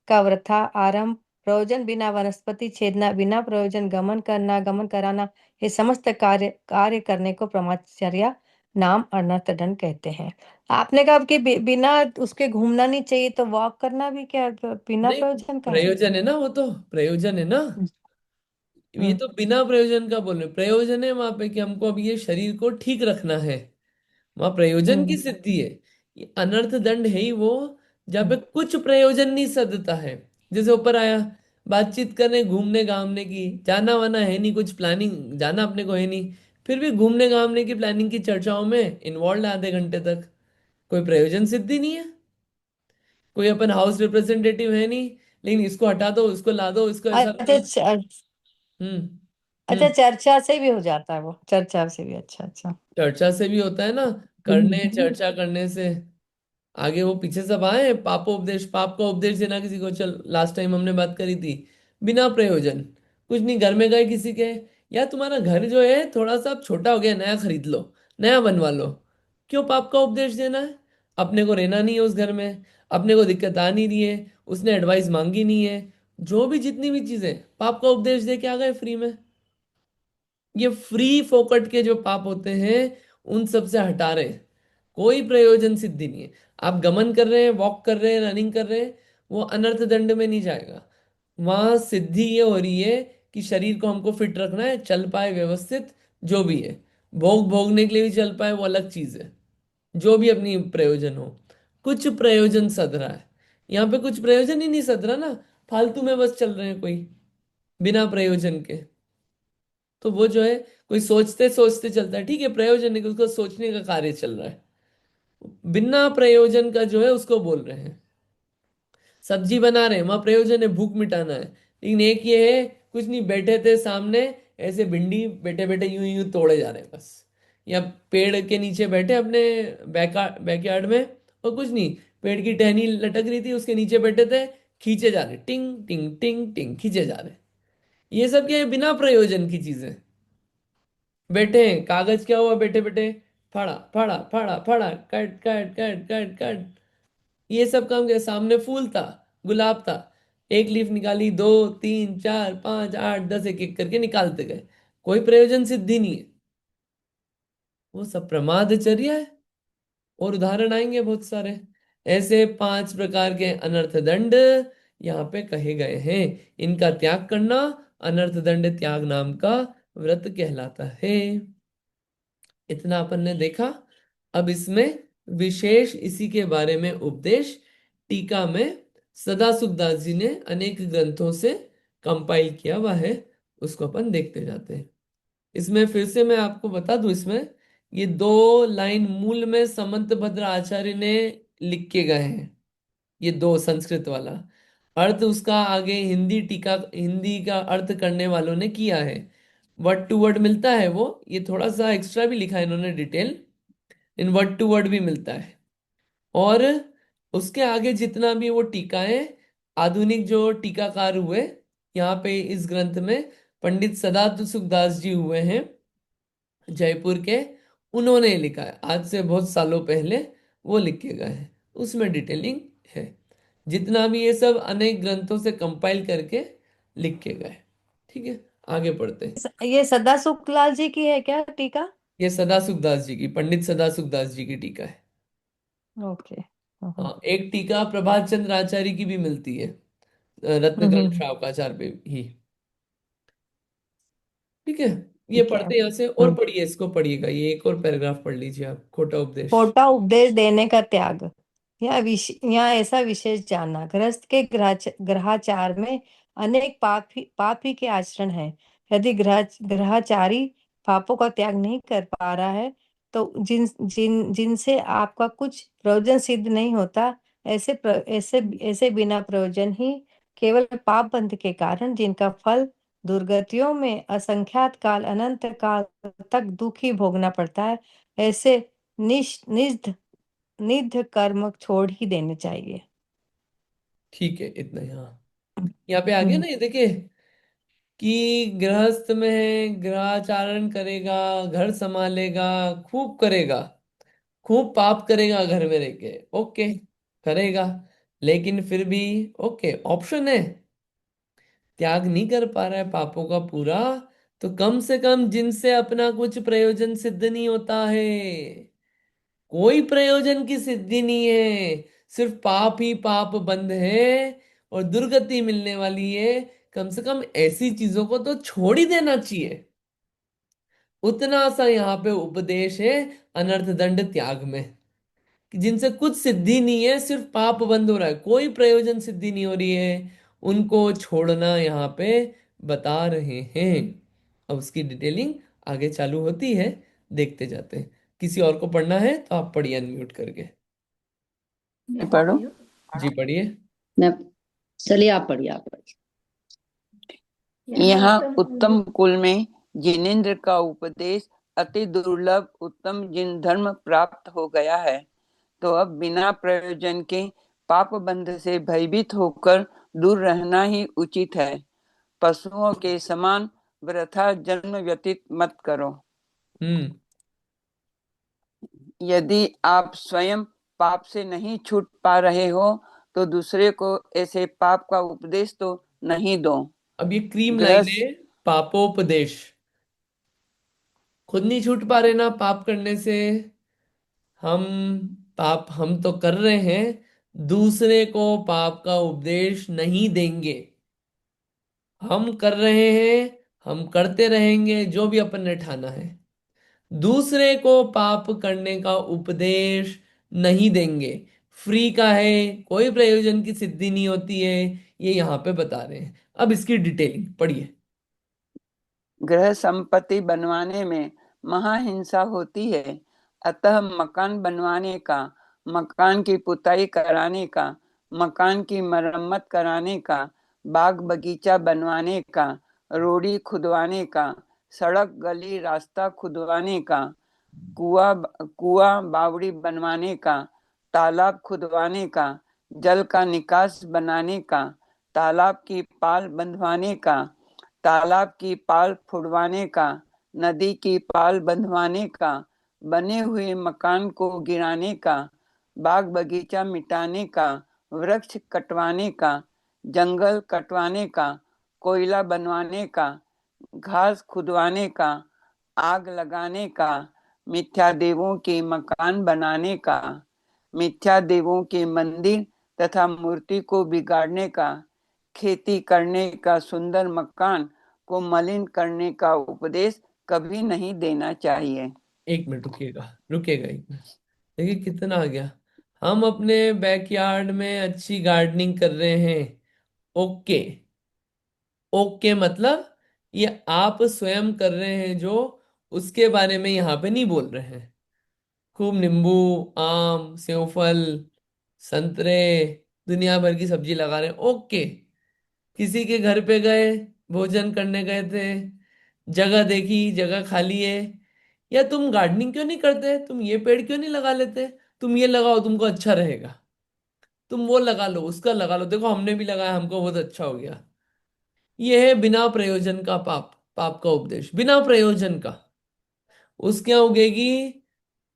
का वृथा आरंभ, प्रयोजन बिना वनस्पति छेदना, बिना प्रयोजन गमन करना, गमन कराना, ये समस्त कार्य कार्य करने को ब्रह्मचर्या नाम अनर्थ दंड कहते हैं। आपने कहा कि बिना उसके घूमना नहीं चाहिए, तो वॉक करना भी क्या बिना नहीं, प्रयोजन का है? प्रयोजन है ना, वो तो प्रयोजन है ना। ये हम्म। तो बिना प्रयोजन का बोल रहे, प्रयोजन है वहां पे कि हमको अब ये शरीर को ठीक रखना है, वहां प्रयोजन की हम्म। सिद्धि है। ये अनर्थ दंड है ही वो जहाँ पे हम्म। कुछ प्रयोजन नहीं सदता है। जैसे ऊपर आया, बातचीत करने घूमने घामने की, जाना वाना है नहीं, कुछ प्लानिंग जाना अपने को है नहीं, फिर भी घूमने घामने की प्लानिंग की चर्चाओं में इन्वॉल्व आधे घंटे तक, कोई प्रयोजन सिद्धि नहीं है। कोई अपन हाउस रिप्रेजेंटेटिव है नहीं, लेकिन इसको हटा दो, इसको ला दो, इसको ऐसा अच्छा करो। हम्म। अच्छा, हम्म। चर्चा से भी हो जाता है वो, चर्चा से भी, अच्छा अच्छा। चर्चा से भी होता है ना, करने चर्चा करने से। आगे वो पीछे सब आए, पापोपदेश, पाप का उपदेश देना किसी को, चल लास्ट टाइम हमने बात करी थी। बिना प्रयोजन, कुछ नहीं, घर में गए किसी के, या तुम्हारा घर जो है थोड़ा सा अब छोटा हो गया, नया खरीद लो, नया बनवा लो, क्यों पाप का उपदेश देना है? अपने को रहना नहीं है उस घर में, अपने को दिक्कत आ नहीं रही है, उसने एडवाइस मांगी नहीं है, जो भी जितनी भी चीजें, पाप का उपदेश दे के आ गए फ्री में। ये फ्री फोकट के जो पाप होते हैं, उन सब से हटा रहे हैं। कोई प्रयोजन सिद्धि नहीं है। आप गमन कर रहे हैं, वॉक कर रहे हैं, रनिंग कर रहे हैं, वो अनर्थ दंड में नहीं जाएगा। वहां सिद्धि ये हो रही है कि शरीर को हमको फिट रखना है, चल पाए व्यवस्थित, जो भी है, भोग भोगने के लिए भी चल पाए, वो अलग चीज है। जो भी अपनी प्रयोजन हो, कुछ प्रयोजन सध रहा है। यहाँ पे कुछ प्रयोजन ही नहीं सध रहा ना, फालतू में बस चल रहे हैं कोई, बिना प्रयोजन के। तो वो जो है, कोई सोचते सोचते चलता है, ठीक है, प्रयोजन है कि उसको सोचने का कार्य चल रहा है। बिना प्रयोजन का जो है उसको बोल रहे हैं। सब्जी बना रहे हैं, वहां प्रयोजन है, भूख मिटाना है। लेकिन एक ये है, कुछ नहीं, बैठे थे सामने, ऐसे भिंडी बैठे बैठे यूं यूं तोड़े जा रहे हैं बस। या पेड़ के नीचे बैठे अपने बैकयार्ड में, और कुछ नहीं, पेड़ की टहनी लटक रही थी, उसके नीचे बैठे थे, खींचे जा रहे, टिंग टिंग टिंग टिंग खींचे जा रहे। ये सब क्या है, बिना प्रयोजन की चीजें। बैठे हैं, कागज क्या हुआ, बैठे बैठे फाड़ा फाड़ा फाड़ा फाड़ा, cut cut cut cut cut, ये सब काम किया। सामने फूल था, गुलाब था, एक लीफ निकाली, दो, तीन, चार, पांच, आठ, दस, एक एक करके निकालते गए, कोई प्रयोजन सिद्धि नहीं है। वो सब प्रमादचर्या है। और उदाहरण आएंगे बहुत सारे, ऐसे 5 प्रकार के अनर्थ दंड यहाँ पे कहे गए हैं। इनका त्याग करना अनर्थ दंड त्याग नाम का व्रत कहलाता है। इतना अपन ने देखा। अब इसमें विशेष इसी के बारे में उपदेश टीका में सदासुखदास जी ने अनेक ग्रंथों से कंपाइल किया हुआ है, उसको अपन देखते जाते हैं। इसमें फिर से मैं आपको बता दूं, इसमें ये 2 लाइन मूल में समंत भद्र आचार्य ने लिख के गए हैं। ये 2 संस्कृत वाला अर्थ, उसका आगे हिंदी टीका, हिंदी का अर्थ करने वालों ने किया है। वर्ड टू वर्ड मिलता है वो, ये थोड़ा सा एक्स्ट्रा भी लिखा है इन्होंने detail, in word to word भी मिलता है। और उसके आगे जितना भी वो टीका है, आधुनिक जो टीकाकार हुए यहाँ पे इस ग्रंथ में, पंडित सदाशिव सुखदास जी हुए हैं जयपुर के, उन्होंने लिखा है आज से बहुत सालों पहले, वो लिख के गए हैं, उसमें डिटेलिंग है। जितना भी ये सब अनेक ग्रंथों से कंपाइल करके लिख के गए। ठीक है, आगे पढ़ते हैं। ये सदा शुक्लाल जी की है क्या टीका? ये सदाशिवदास जी की, पंडित सदाशिवदास जी की टीका है। ओके। हम्म। हाँ, एक टीका प्रभात चंद्र आचार्य की भी मिलती है, रत्न ग्रंथ हम्म, श्रावकाचार पे ही। ठीक है, ये ठीक है। पढ़ते हैं यहाँ से, और पढ़िए, इसको पढ़िएगा, ये एक और पैराग्राफ पढ़ लीजिए आप, खोटा उपदेश। खोटा उपदेश देने का त्याग। यह ऐसा विशेष जानना, गृहस्थ के ग्रहाचार में अनेक पाप ही के आचरण है। यदि ग्रहचारी पापों का त्याग नहीं कर पा रहा है, तो जिनसे आपका कुछ प्रयोजन सिद्ध नहीं होता, ऐसे बिना प्रयोजन ही, केवल पाप बंध के कारण जिनका फल दुर्गतियों में असंख्यात काल, अनंत काल तक दुखी भोगना पड़ता है, ऐसे निध निध कर्म छोड़ ही देने चाहिए। ठीक है, इतना ही, हाँ। यहाँ पे आगे हम्म। ना ये देखिए कि गृहस्थ में है, गृहाचारण करेगा, घर संभालेगा, खूब करेगा, खूब पाप करेगा घर में रह के, ओके, करेगा, लेकिन फिर भी ओके, ऑप्शन है, त्याग नहीं कर पा रहा है पापों का पूरा, तो कम से कम जिनसे अपना कुछ प्रयोजन सिद्ध नहीं होता है, कोई प्रयोजन की सिद्धि नहीं है, सिर्फ पाप ही पाप बंद है और दुर्गति मिलने वाली है, कम से कम ऐसी चीजों को तो छोड़ ही देना चाहिए। उतना सा यहाँ पे उपदेश है अनर्थ दंड त्याग में, कि जिनसे कुछ सिद्धि नहीं है, सिर्फ पाप बंद हो रहा है, कोई प्रयोजन सिद्धि नहीं हो रही है, उनको छोड़ना यहाँ पे बता रहे हैं। अब उसकी डिटेलिंग आगे चालू होती है, देखते जाते हैं। किसी और को पढ़ना है तो आप पढ़िए अनम्यूट करके। पढ़ो। जी पढ़िए। चलिए आप पढ़िए, आप पढ़िए। यहाँ उत्तम कुल में जिनेन्द्र का उपदेश अति दुर्लभ उत्तम जिन धर्म प्राप्त हो गया है, तो अब बिना प्रयोजन के पाप बंध से भयभीत होकर दूर रहना ही उचित है। पशुओं के समान वृथा जन्म व्यतीत मत करो। हम्म। यदि आप स्वयं पाप से नहीं छूट पा रहे हो तो दूसरे को ऐसे पाप का उपदेश तो नहीं दो। अब ये क्रीम लाइन गृहस्थ है, पापोपदेश। खुद नहीं छूट पा रहे ना पाप करने से, हम पाप हम तो कर रहे हैं, दूसरे को पाप का उपदेश नहीं देंगे। हम कर रहे हैं, हम करते रहेंगे जो भी अपन ने ठाना है, दूसरे को पाप करने का उपदेश नहीं देंगे। फ्री का है, कोई प्रयोजन की सिद्धि नहीं होती है, ये यहाँ पे बता रहे हैं। अब इसकी डिटेलिंग पढ़िए। गृह संपत्ति बनवाने में महाहिंसा होती है, अतः मकान बनवाने का, मकान की पुताई कराने का, मकान की मरम्मत कराने का, बाग बगीचा बनवाने का, रोड़ी खुदवाने का, सड़क गली रास्ता खुदवाने का, कुआ कुआ बावड़ी बनवाने का, तालाब खुदवाने का, जल का निकास बनाने का, तालाब की पाल बंधवाने का, तालाब की पाल फुड़वाने का, नदी की पाल बंधवाने का, बने हुए मकान को गिराने का, बाग बगीचा मिटाने का, वृक्ष कटवाने का, जंगल कटवाने का, कोयला बनवाने का, घास खुदवाने का, आग लगाने का, मिथ्या देवों के मकान बनाने का, मिथ्या देवों के मंदिर तथा मूर्ति को बिगाड़ने का, खेती करने का, सुंदर मकान को मलिन करने का उपदेश कभी नहीं देना चाहिए। एक मिनट रुकिएगा, रुकिएगा एक मिनट। देखिए कितना आ गया। हम अपने बैकयार्ड में अच्छी गार्डनिंग कर रहे हैं, ओके। ओके मतलब ये आप स्वयं कर रहे हैं जो, उसके बारे में यहाँ पे नहीं बोल रहे हैं। खूब नींबू, आम, सेवफल, संतरे, दुनिया भर की सब्जी लगा रहे हैं, ओके। किसी के घर पे गए, भोजन करने गए थे, जगह देखी, जगह खाली है, या तुम गार्डनिंग क्यों नहीं करते, तुम ये पेड़ क्यों नहीं लगा लेते, तुम ये लगाओ तुमको अच्छा रहेगा, तुम वो लगा लो, उसका लगा लो, देखो हमने भी लगाया हमको बहुत अच्छा हो गया। ये है बिना प्रयोजन का पाप, पाप का उपदेश बिना प्रयोजन का। उसके यहाँ उगेगी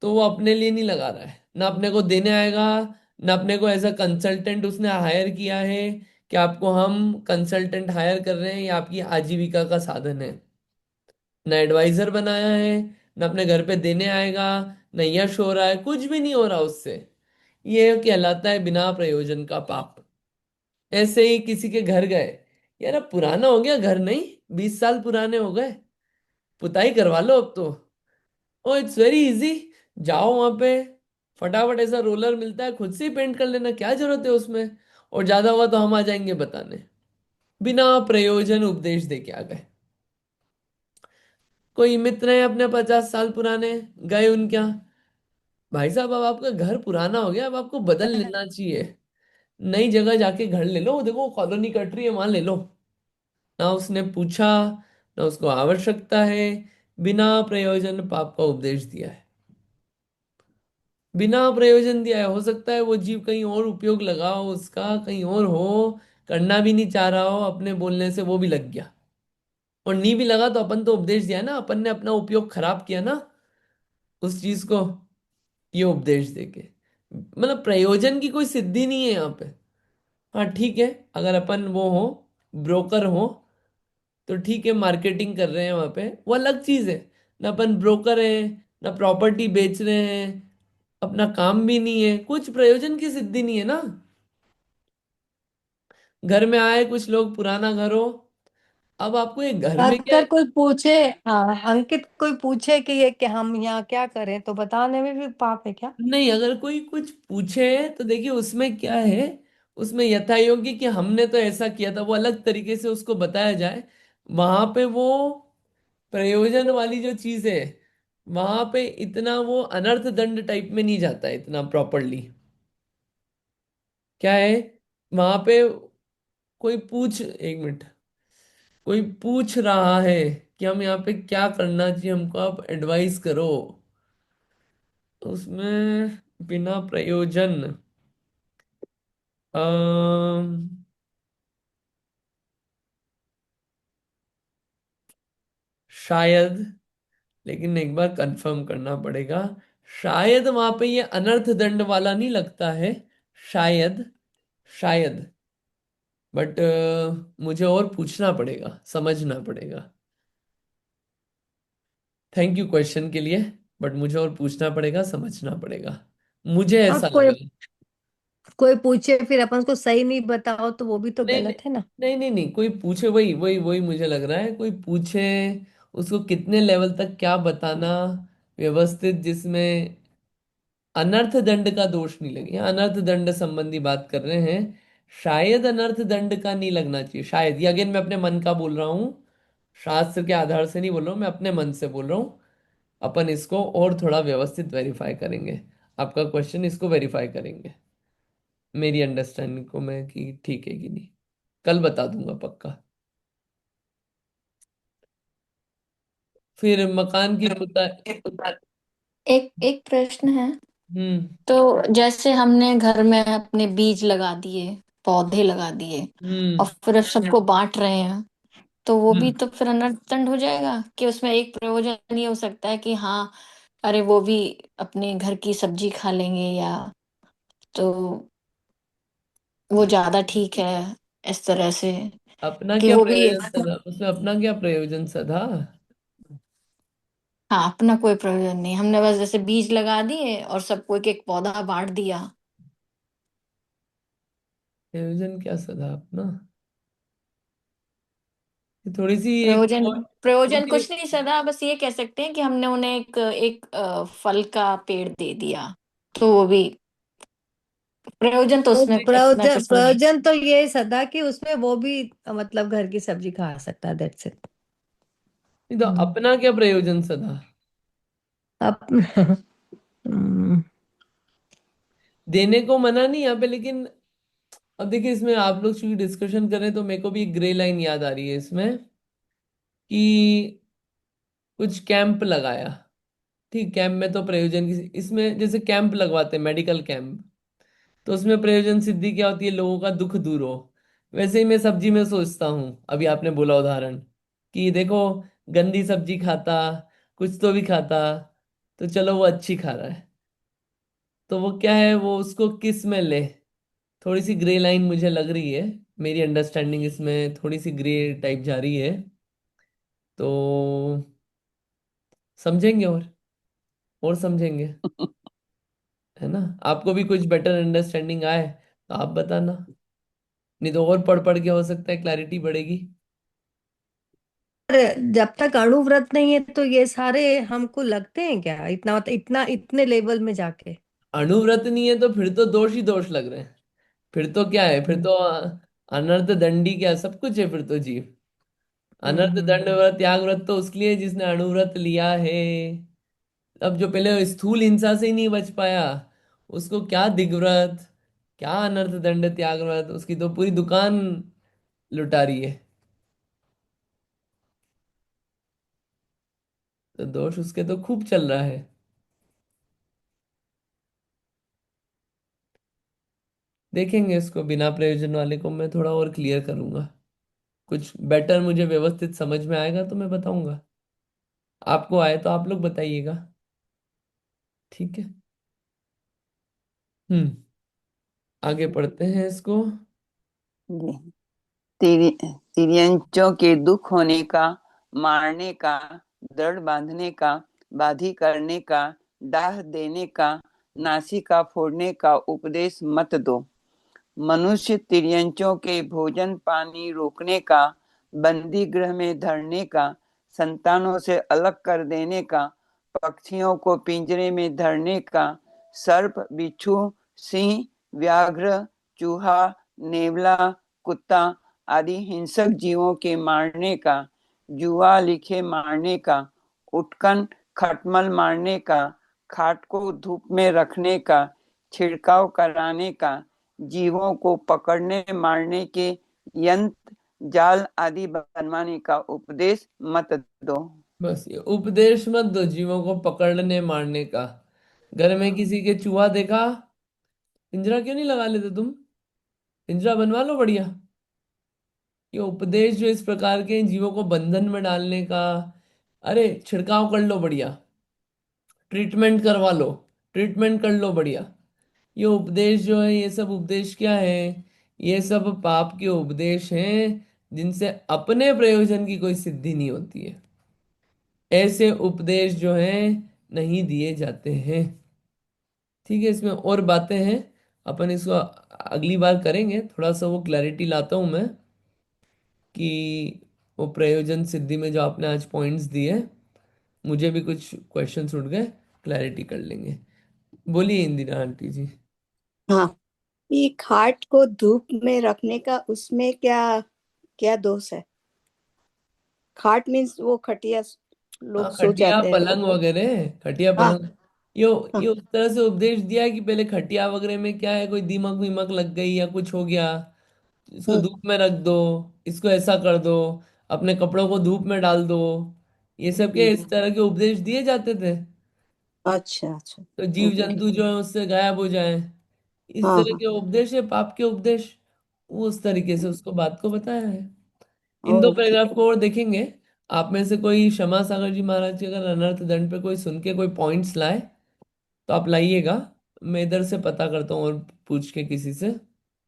तो वो अपने लिए नहीं लगा रहा है, ना अपने को देने आएगा, ना अपने को एज अ कंसल्टेंट उसने हायर किया है कि आपको हम कंसल्टेंट हायर कर रहे हैं, ये आपकी आजीविका का साधन है। ना एडवाइजर बनाया है, ना अपने घर पे देने आएगा, ना यश हो रहा है, कुछ भी नहीं हो रहा उससे। ये कहलाता है बिना प्रयोजन का पाप। ऐसे ही किसी के घर गए, यार अब पुराना हो गया घर, नहीं 20 साल पुराने हो गए, पुताई करवा लो अब तो। ओ इट्स वेरी इजी, जाओ वहां पे, फटाफट ऐसा रोलर मिलता है, खुद से ही पेंट कर लेना, क्या जरूरत है उसमें। और ज्यादा हुआ तो हम आ जाएंगे बताने। बिना प्रयोजन उपदेश दे के आ गए। कोई मित्र है अपने 50 साल पुराने, गए उनके यहाँ, भाई साहब अब आपका घर पुराना हो गया, अब आपको बदल लेना चाहिए, नई जगह जाके घर ले लो, देखो कॉलोनी कट रही है वहां ले लो। ना उसने पूछा, ना उसको आवश्यकता है, बिना प्रयोजन पाप का उपदेश दिया है। बिना प्रयोजन दिया है, हो सकता है वो जीव कहीं और उपयोग लगा हो, उसका कहीं और हो, करना भी नहीं चाह रहा हो, अपने बोलने से वो भी लग गया। और नहीं भी लगा तो अपन तो उपदेश दिया ना, अपन ने अपना उपयोग खराब किया ना उस चीज को, ये उपदेश देके। मतलब प्रयोजन की कोई सिद्धि नहीं है यहाँ पे। हाँ ठीक है, अगर अपन वो हो, ब्रोकर हो, तो ठीक है मार्केटिंग कर रहे हैं वहां पे, वो अलग चीज है। ना अपन ब्रोकर है, ना प्रॉपर्टी बेच रहे हैं, अपना काम भी नहीं है, कुछ प्रयोजन की सिद्धि नहीं है ना। घर में आए कुछ लोग, पुराना घर हो, अब आपको एक घर में क्या है। अगर कोई पूछे, हाँ अंकित, कोई पूछे कि ये कि हम यहाँ क्या करें, तो बताने में भी पाप है क्या? नहीं, अगर कोई कुछ पूछे तो देखिए उसमें क्या है, उसमें यथा योग्य कि हमने तो ऐसा किया था, वो अलग तरीके से उसको बताया जाए। वहां पे वो प्रयोजन वाली जो चीज है, वहां पे इतना वो अनर्थ दंड टाइप में नहीं जाता है इतना प्रॉपरली। क्या है वहां पे, एक मिनट, कोई पूछ रहा है कि हम यहाँ पे क्या करना चाहिए हमको, आप एडवाइस करो। उसमें बिना प्रयोजन, अम, शायद, लेकिन एक बार कंफर्म करना पड़ेगा। शायद वहां पे ये अनर्थ दंड वाला नहीं लगता है, शायद, शायद। बट मुझे और पूछना पड़ेगा, समझना पड़ेगा। थैंक यू क्वेश्चन के लिए, बट मुझे और पूछना पड़ेगा, समझना पड़ेगा। मुझे और ऐसा कोई लगा। कोई पूछे फिर अपन को सही नहीं बताओ तो वो भी तो नहीं नहीं गलत है ना। नहीं नहीं नहीं, कोई पूछे, वही वही वही मुझे लग रहा है, कोई पूछे, उसको कितने लेवल तक क्या बताना व्यवस्थित, जिसमें अनर्थ दंड का दोष नहीं लगे। यहाँ अनर्थ दंड संबंधी बात कर रहे हैं, शायद अनर्थ दंड का नहीं लगना चाहिए, शायद। ये अगेन मैं अपने मन का बोल रहा हूँ, शास्त्र के आधार से नहीं बोल रहा हूँ, मैं अपने मन से बोल रहा हूँ। अपन इसको और थोड़ा व्यवस्थित वेरीफाई करेंगे, आपका क्वेश्चन इसको वेरीफाई करेंगे, मेरी अंडरस्टैंडिंग को, मैं कि ठीक है कि नहीं, कल बता दूंगा पक्का। फिर मकान की एक एक प्रश्न है। हम्म तो जैसे हमने घर में अपने बीज लगा दिए, पौधे लगा दिए, और हम्म फिर अब सबको बांट रहे हैं, तो वो भी हम्म। तो फिर अनर्थदंड हो जाएगा कि उसमें एक प्रयोजन ये हो सकता है कि हाँ, अरे वो भी अपने घर की सब्जी खा लेंगे, या तो वो ज्यादा ठीक है इस तरह से, अपना कि क्या वो भी। प्रयोजन सदा, उसमें अपना क्या प्रयोजन सदा। हाँ, अपना कोई प्रयोजन नहीं, हमने बस जैसे बीज लगा दिए और सबको एक एक पौधा बांट दिया। प्रयोजन क्या सदा अपना, ये थोड़ी सी एक प्रयोजन थोड़ी प्रयोजन सी कुछ नहीं सदा, बस ये कह सकते हैं कि हमने उन्हें एक एक फल का पेड़ दे दिया, तो वो भी प्रयोजन तो तो उसमें इतना प्रयोजन कुछ नहीं है। प्रयोजन तो ये सदा कि उसमें वो भी मतलब घर की सब्जी खा सकता है, दैट्स इट। नहीं, तो अपना क्या प्रयोजन सदा। अब हम्म, देने को मना नहीं यहाँ पे, लेकिन अब देखिए, इसमें आप लोग चूंकि डिस्कशन कर रहे हैं तो मेरे को भी एक ग्रे लाइन याद आ रही है इसमें, कि कुछ कैंप लगाया, ठीक, कैंप में तो प्रयोजन की, इसमें जैसे कैंप लगवाते हैं, मेडिकल कैंप, तो उसमें प्रयोजन सिद्धि क्या होती है, लोगों का दुख दूर हो। वैसे ही मैं सब्जी में सोचता हूँ, अभी आपने बोला उदाहरण, कि देखो, गंदी सब्जी खाता, कुछ तो भी खाता, तो चलो वो अच्छी खा रहा है, तो वो क्या है, वो उसको किस में ले, थोड़ी सी ग्रे लाइन मुझे लग रही है, मेरी अंडरस्टैंडिंग इसमें थोड़ी सी ग्रे टाइप जा रही है। तो समझेंगे, और समझेंगे, है ना। आपको भी कुछ बेटर अंडरस्टैंडिंग आए तो आप बताना, नहीं तो और पढ़ पढ़ के हो सकता है क्लैरिटी बढ़ेगी। पर जब तक अणुव्रत नहीं है तो ये सारे हमको लगते हैं क्या, इतना मतलब इतना इतने लेवल में जाके। अणुव्रत नहीं है तो फिर तो दोष ही दोष लग रहे हैं, फिर तो क्या है, फिर हम्म तो अनर्थ दंडी क्या सब कुछ है फिर तो जीव। हम्म अनर्थ हम्म दंड व्रत त्याग व्रत तो उसके लिए जिसने अणुव्रत लिया है। अब जो पहले स्थूल हिंसा से ही नहीं बच पाया, उसको क्या दिग्व्रत, क्या अनर्थ दंड त्याग व्रत, उसकी तो पूरी दुकान लुटा रही है। तो दोष उसके तो खूब चल रहा है। देखेंगे इसको, बिना प्रयोजन वाले को मैं थोड़ा और क्लियर करूंगा, कुछ बेटर मुझे व्यवस्थित समझ में आएगा तो मैं बताऊंगा। आपको आए तो आप लोग बताइएगा, ठीक है। हम्म, आगे पढ़ते हैं इसको। जी। तिर्यंचों के दुख होने का, मारने का, दृढ़ बांधने का, बाधी करने का, डाह देने का, नासिका फोड़ने का उपदेश मत दो। मनुष्य तिर्यंचों के भोजन पानी रोकने का, बंदी गृह में धरने का, संतानों से अलग कर देने का, पक्षियों को पिंजरे में धरने का, सर्प बिच्छू सिंह व्याघ्र चूहा नेवला कुत्ता आदि हिंसक जीवों के मारने का, जुआ लिखे मारने का, उटकन खटमल मारने का, खाट को धूप में रखने का, छिड़काव कराने का, जीवों को पकड़ने मारने के यंत्र जाल आदि बनवाने का उपदेश मत दो। बस ये उपदेश मत दो जीवों को पकड़ने मारने का। घर में किसी के चूहा देखा, पिंजरा क्यों नहीं लगा लेते तुम? पिंजरा बनवा लो बढ़िया। ये उपदेश जो इस प्रकार के जीवों को बंधन में डालने का, अरे छिड़काव कर लो बढ़िया, ट्रीटमेंट करवा लो, ट्रीटमेंट कर लो बढ़िया। ये उपदेश जो है, ये सब उपदेश क्या है? ये सब पाप के उपदेश हैं, जिनसे अपने प्रयोजन की कोई सिद्धि नहीं होती है। ऐसे उपदेश जो हैं नहीं दिए जाते हैं। ठीक है, इसमें और बातें हैं, अपन इसको अगली बार करेंगे। थोड़ा सा वो क्लैरिटी लाता हूं मैं कि वो प्रयोजन सिद्धि में जो आपने आज पॉइंट्स दिए, मुझे भी कुछ क्वेश्चंस उठ गए, क्लैरिटी कर लेंगे। बोलिए इंदिरा आंटी जी। हाँ, ये खाट को धूप में रखने का उसमें क्या क्या दोष है? खाट मीन्स वो खटिया, हाँ, लोग सो खटिया जाते हैं वो। पलंग वगैरह, खटिया हाँ पलंग। ये हाँ। उस तरह से उपदेश दिया है कि पहले खटिया वगैरह में क्या है, कोई दीमक वीमक लग गई या कुछ हो गया, इसको हम्म, धूप में रख दो, इसको ऐसा कर दो, अपने कपड़ों को धूप में डाल दो। ये सब के हम्म, इस तरह के उपदेश दिए जाते थे, अच्छा अच्छा। तो जीव ओके। जंतु जो है उससे गायब हो जाए। इस हाँ तरह हाँ। के उपदेश है, पाप के उपदेश। वो उस तरीके से उसको बात को बताया है। इन दो ओके। पैराग्राफ को और देखेंगे। आप में से कोई क्षमा सागर जी महाराज के अगर अनर्थ दंड पे कोई सुन के कोई पॉइंट्स लाए तो आप लाइएगा। मैं इधर से पता करता हूँ और पूछ के किसी से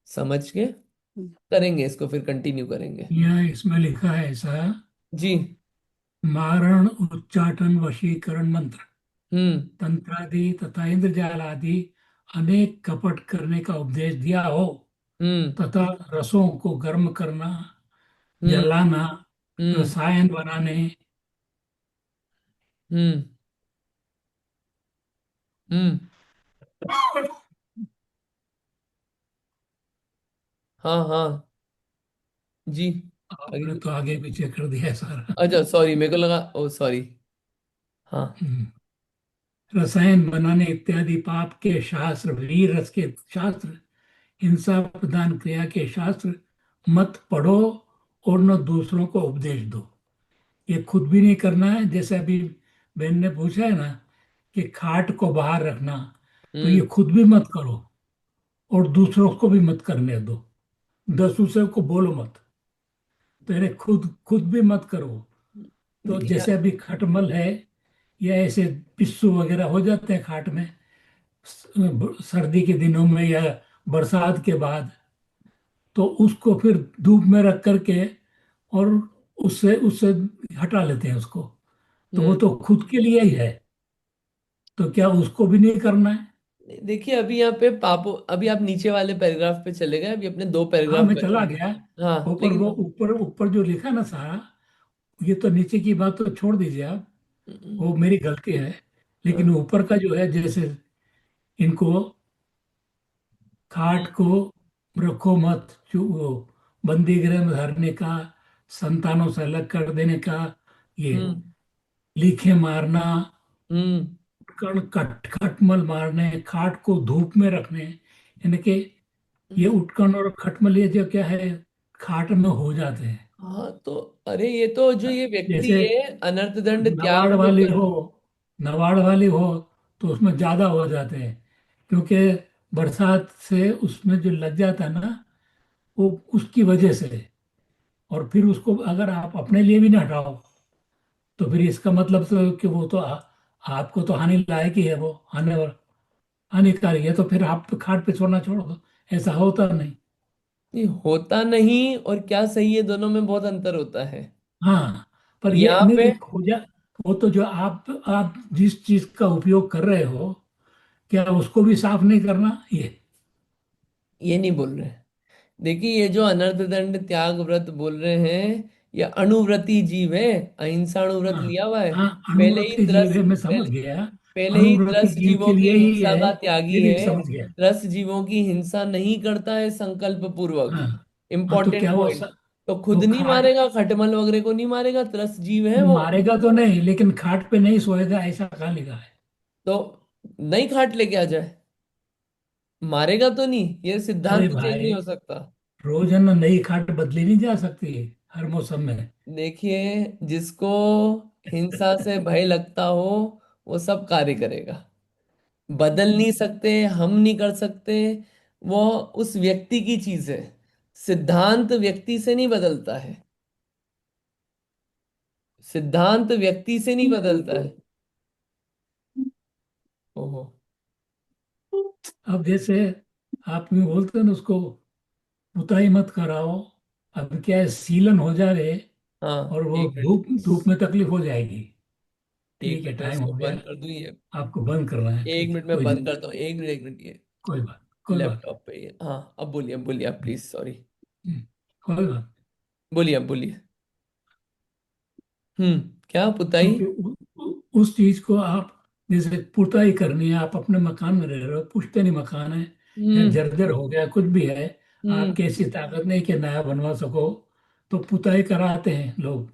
समझ के हम्म, करेंगे, इसको फिर कंटिन्यू करेंगे। यहाँ इसमें लिखा है ऐसा: जी। मारण, उच्चाटन, वशीकरण मंत्र, हम्म। तंत्रादि तथा इंद्रजाल आदि अनेक कपट करने का उपदेश दिया हो, हम्म। तथा रसों को गर्म करना, हम्म। जलाना, हम्म। रसायन बनाने, हम्म। हम्म। हाँ हाँ। जी। आपने आगे। तो आगे पीछे कर दिया है सारा। अच्छा सॉरी, मेरे को लगा, ओ सॉरी। हाँ। हम्म। रसायन बनाने इत्यादि पाप के शास्त्र, वीर रस के शास्त्र, हिंसा प्रदान क्रिया के शास्त्र मत पढ़ो और न दूसरों को उपदेश दो। ये खुद भी नहीं करना है। जैसे अभी बहन ने पूछा है ना कि खाट को बाहर रखना, तो ये हम्म। खुद भी मत करो और दूसरों को भी मत करने दो। दूसरे को बोलो मत, तो इन्हें खुद खुद भी मत करो। तो देखिए। जैसे अभी खटमल है या ऐसे पिस्सू वगैरह हो जाते हैं खाट में सर्दी के दिनों में या बरसात के बाद, तो उसको फिर धूप में रख करके और उससे उससे हटा लेते हैं उसको। तो वो हम्म। तो खुद के लिए ही है, तो क्या उसको भी नहीं करना है? देखिए अभी यहाँ पे पापो, अभी आप नीचे वाले पैराग्राफ पे चले गए, अभी अपने दो हाँ, पैराग्राफ मैं चला कर। गया। हाँ ऊपर वो लेकिन। ऊपर ऊपर जो लिखा ना सारा, ये तो नीचे की बात तो छोड़ दीजिए आप, हम्म। वो मेरी गलती है। लेकिन हाँ। ऊपर का जो है, जैसे इनको खाट को रखो मत, वो बंदी गृह में धरने का, संतानों से अलग कर देने का, ये हम्म। लीखे मारना, हम्म। कण कट खटमल मारने, खाट को धूप में रखने, यानी कि ये हम्म। उटकन और खटमल ये जो क्या है, खाट में हो जाते हैं। हाँ तो अरे ये तो जो ये व्यक्ति जैसे है अनर्थ दंड नवाड़ त्याग जो वाली कर। हो, नवाड़ वाली हो, तो उसमें ज्यादा हो जाते हैं, क्योंकि बरसात से उसमें जो लग जाता है ना, वो उसकी वजह से। और फिर उसको अगर आप अपने लिए भी ना हटाओ, तो फिर इसका मतलब तो कि वो तो आपको तो हानि लायक ही है, वो हानिकारक है, तो फिर आप खाट पे छोड़ना छोड़ दो। ऐसा होता नहीं। नहीं होता नहीं, और क्या सही है, दोनों में बहुत अंतर होता है। हाँ, पर ये यहाँ पे नहीं हो जा, वो तो जो आप जिस चीज का उपयोग कर रहे हो, क्या उसको भी साफ नहीं करना ये? ये नहीं बोल रहे। देखिए ये जो अनर्थ दंड त्याग व्रत बोल रहे हैं, ये अणुव्रती जीव है। अहिंसा अणुव्रत हाँ लिया हुआ है। हाँ, पहले ही अणुव्रती जीव त्रस है, मैं समझ पहले गया। पहले ही अणुव्रती त्रस जीव जीवों के की लिए ही हिंसा है, का त्यागी ये भी है। समझ गया। त्रस जीवों की हिंसा नहीं करता है संकल्प पूर्वक। हाँ हाँ, तो क्या इंपॉर्टेंट वो पॉइंट। तो खुद वो नहीं खाट मारेगा, खटमल वगैरह को नहीं मारेगा, त्रस जीव है वो। मारेगा तो नहीं, लेकिन खाट पे नहीं सोएगा, ऐसा कहाँ लिखा है? तो नई खाट लेके आ जाए, मारेगा तो नहीं, ये अरे सिद्धांत चेंज नहीं भाई, हो सकता। रोज है ना, नई खाट बदली नहीं जा सकती हर मौसम में। देखिए, जिसको हिंसा से भय लगता हो वो सब कार्य करेगा। बदल नहीं सकते, हम नहीं कर सकते, वो उस व्यक्ति की चीज है। सिद्धांत व्यक्ति से नहीं बदलता है। सिद्धांत व्यक्ति से नहीं बदलता है। ओहो। अब जैसे आप यूं बोलते हैं ना उसको, पुताई मत कराओ। अब क्या है, सीलन हो जा रहे, हाँ, और वो एक मिनट। धूप धूप में तकलीफ हो जाएगी। एक ठीक है, मिनट में टाइम हो इसको गया। बंद कर दूं ये। आपको बंद करना है, एक ठीक है, मिनट में कोई बंद नहीं। करता हूँ, एक मिनट, एक मिनट ये। कोई बात। लैपटॉप पे ये, हाँ अब बोलिए, अब बोलिए आप प्लीज, सॉरी। हम्म, कोई बात। बोलिए, अब बोलिए। क्या पुताई? क्योंकि उस चीज को आप, जैसे पुताई करनी है, आप अपने मकान में रह रहे हो, पुश्तैनी मकान है या हम्म। जर्जर हो गया, कुछ भी है, हम्म। आपकी ऐसी ताकत नहीं कि नया बनवा सको, तो पुताई कराते हैं लोग,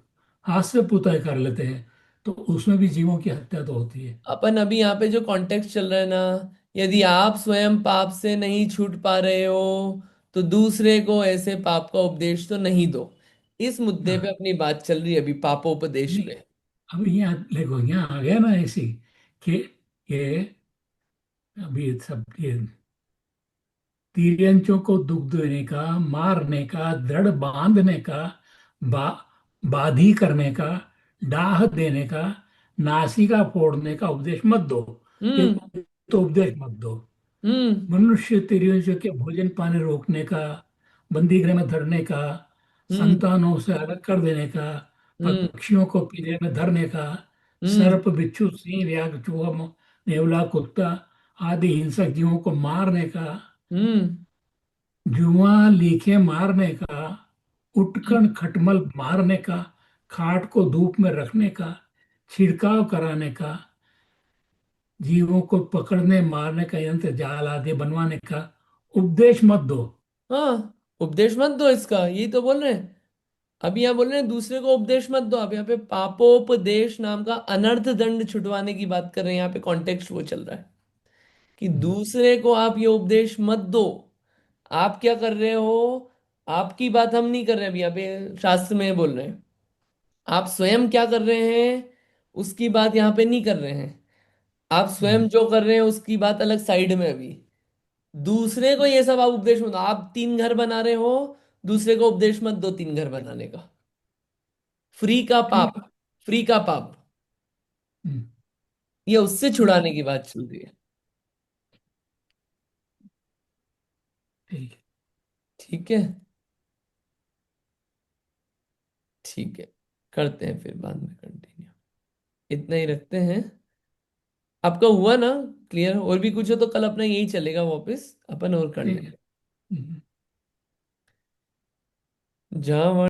हाथ से पुताई कर लेते हैं। तो उसमें भी जीवों की हत्या तो होती है। अपन अभी यहाँ पे जो कॉन्टेक्स्ट चल रहा है ना, यदि आप स्वयं पाप से नहीं छूट पा रहे हो तो दूसरे को ऐसे पाप का उपदेश तो नहीं दो। इस मुद्दे पे हाँ, अपनी बात चल रही है अभी, पापोपदेश नहीं, पे। अब यहाँ देखो, यहाँ आ गया ना ऐसी कि ये अभी सब ये तिर्यंचों को दुख देने का, मारने का, दृढ़ बांधने का, बा बाधी करने का, डाह देने का, नासिका फोड़ने का उपदेश मत दो। ये हम्म। तो उपदेश मत दो। हम्म। मनुष्य तिर्यंचों के भोजन पानी रोकने का, बंदी गृह में धरने का, हम्म। संतानों से अलग कर देने का, हम्म। पक्षियों को पिंजरे में धरने का, हम्म। सर्प बिच्छू सिंह व्याघ्र चूहा नेवला कुत्ता आदि हिंसक जीवों को मारने का, हम्म। जुआ लीखे मारने का, उटकन खटमल मारने का, खाट को धूप में रखने का, छिड़काव कराने का, जीवों को पकड़ने मारने का यंत्र जाल आदि बनवाने का उपदेश मत दो। हाँ, उपदेश मत दो, इसका यही तो बोल रहे हैं। अभी यहाँ बोल रहे हैं दूसरे को उपदेश मत दो। आप यहाँ पे पापोपदेश नाम का अनर्थ दंड छुटवाने की बात कर रहे हैं। यहाँ पे कॉन्टेक्स्ट वो चल रहा है कि हम्म, दूसरे को आप ये उपदेश मत दो। आप क्या कर रहे हो? आपकी बात हम नहीं कर रहे हैं अभी, यहाँ पे शास्त्र में बोल रहे हैं। आप स्वयं क्या कर रहे हैं उसकी बात यहाँ पे नहीं कर रहे हैं। आप स्वयं हम्म, जो कर रहे हैं उसकी बात अलग साइड में अभी। दूसरे को ये सब आप उपदेश मत दो। आप 3 घर बना रहे हो, दूसरे को उपदेश मत दो 3 घर बनाने का। फ्री का ठीक पाप। है। फ्री का पाप। हम्म, ये उससे ठीक छुड़ाने की बात चल रही है। ठीक है। ठीक है। ठीक है, करते हैं फिर बाद में कंटिन्यू। इतना ही रखते हैं। आपका हुआ ना क्लियर? और भी कुछ हो तो कल अपना यही चलेगा वापस, अपन और कर ठीक है। लेंगे। हम्म। जहाँ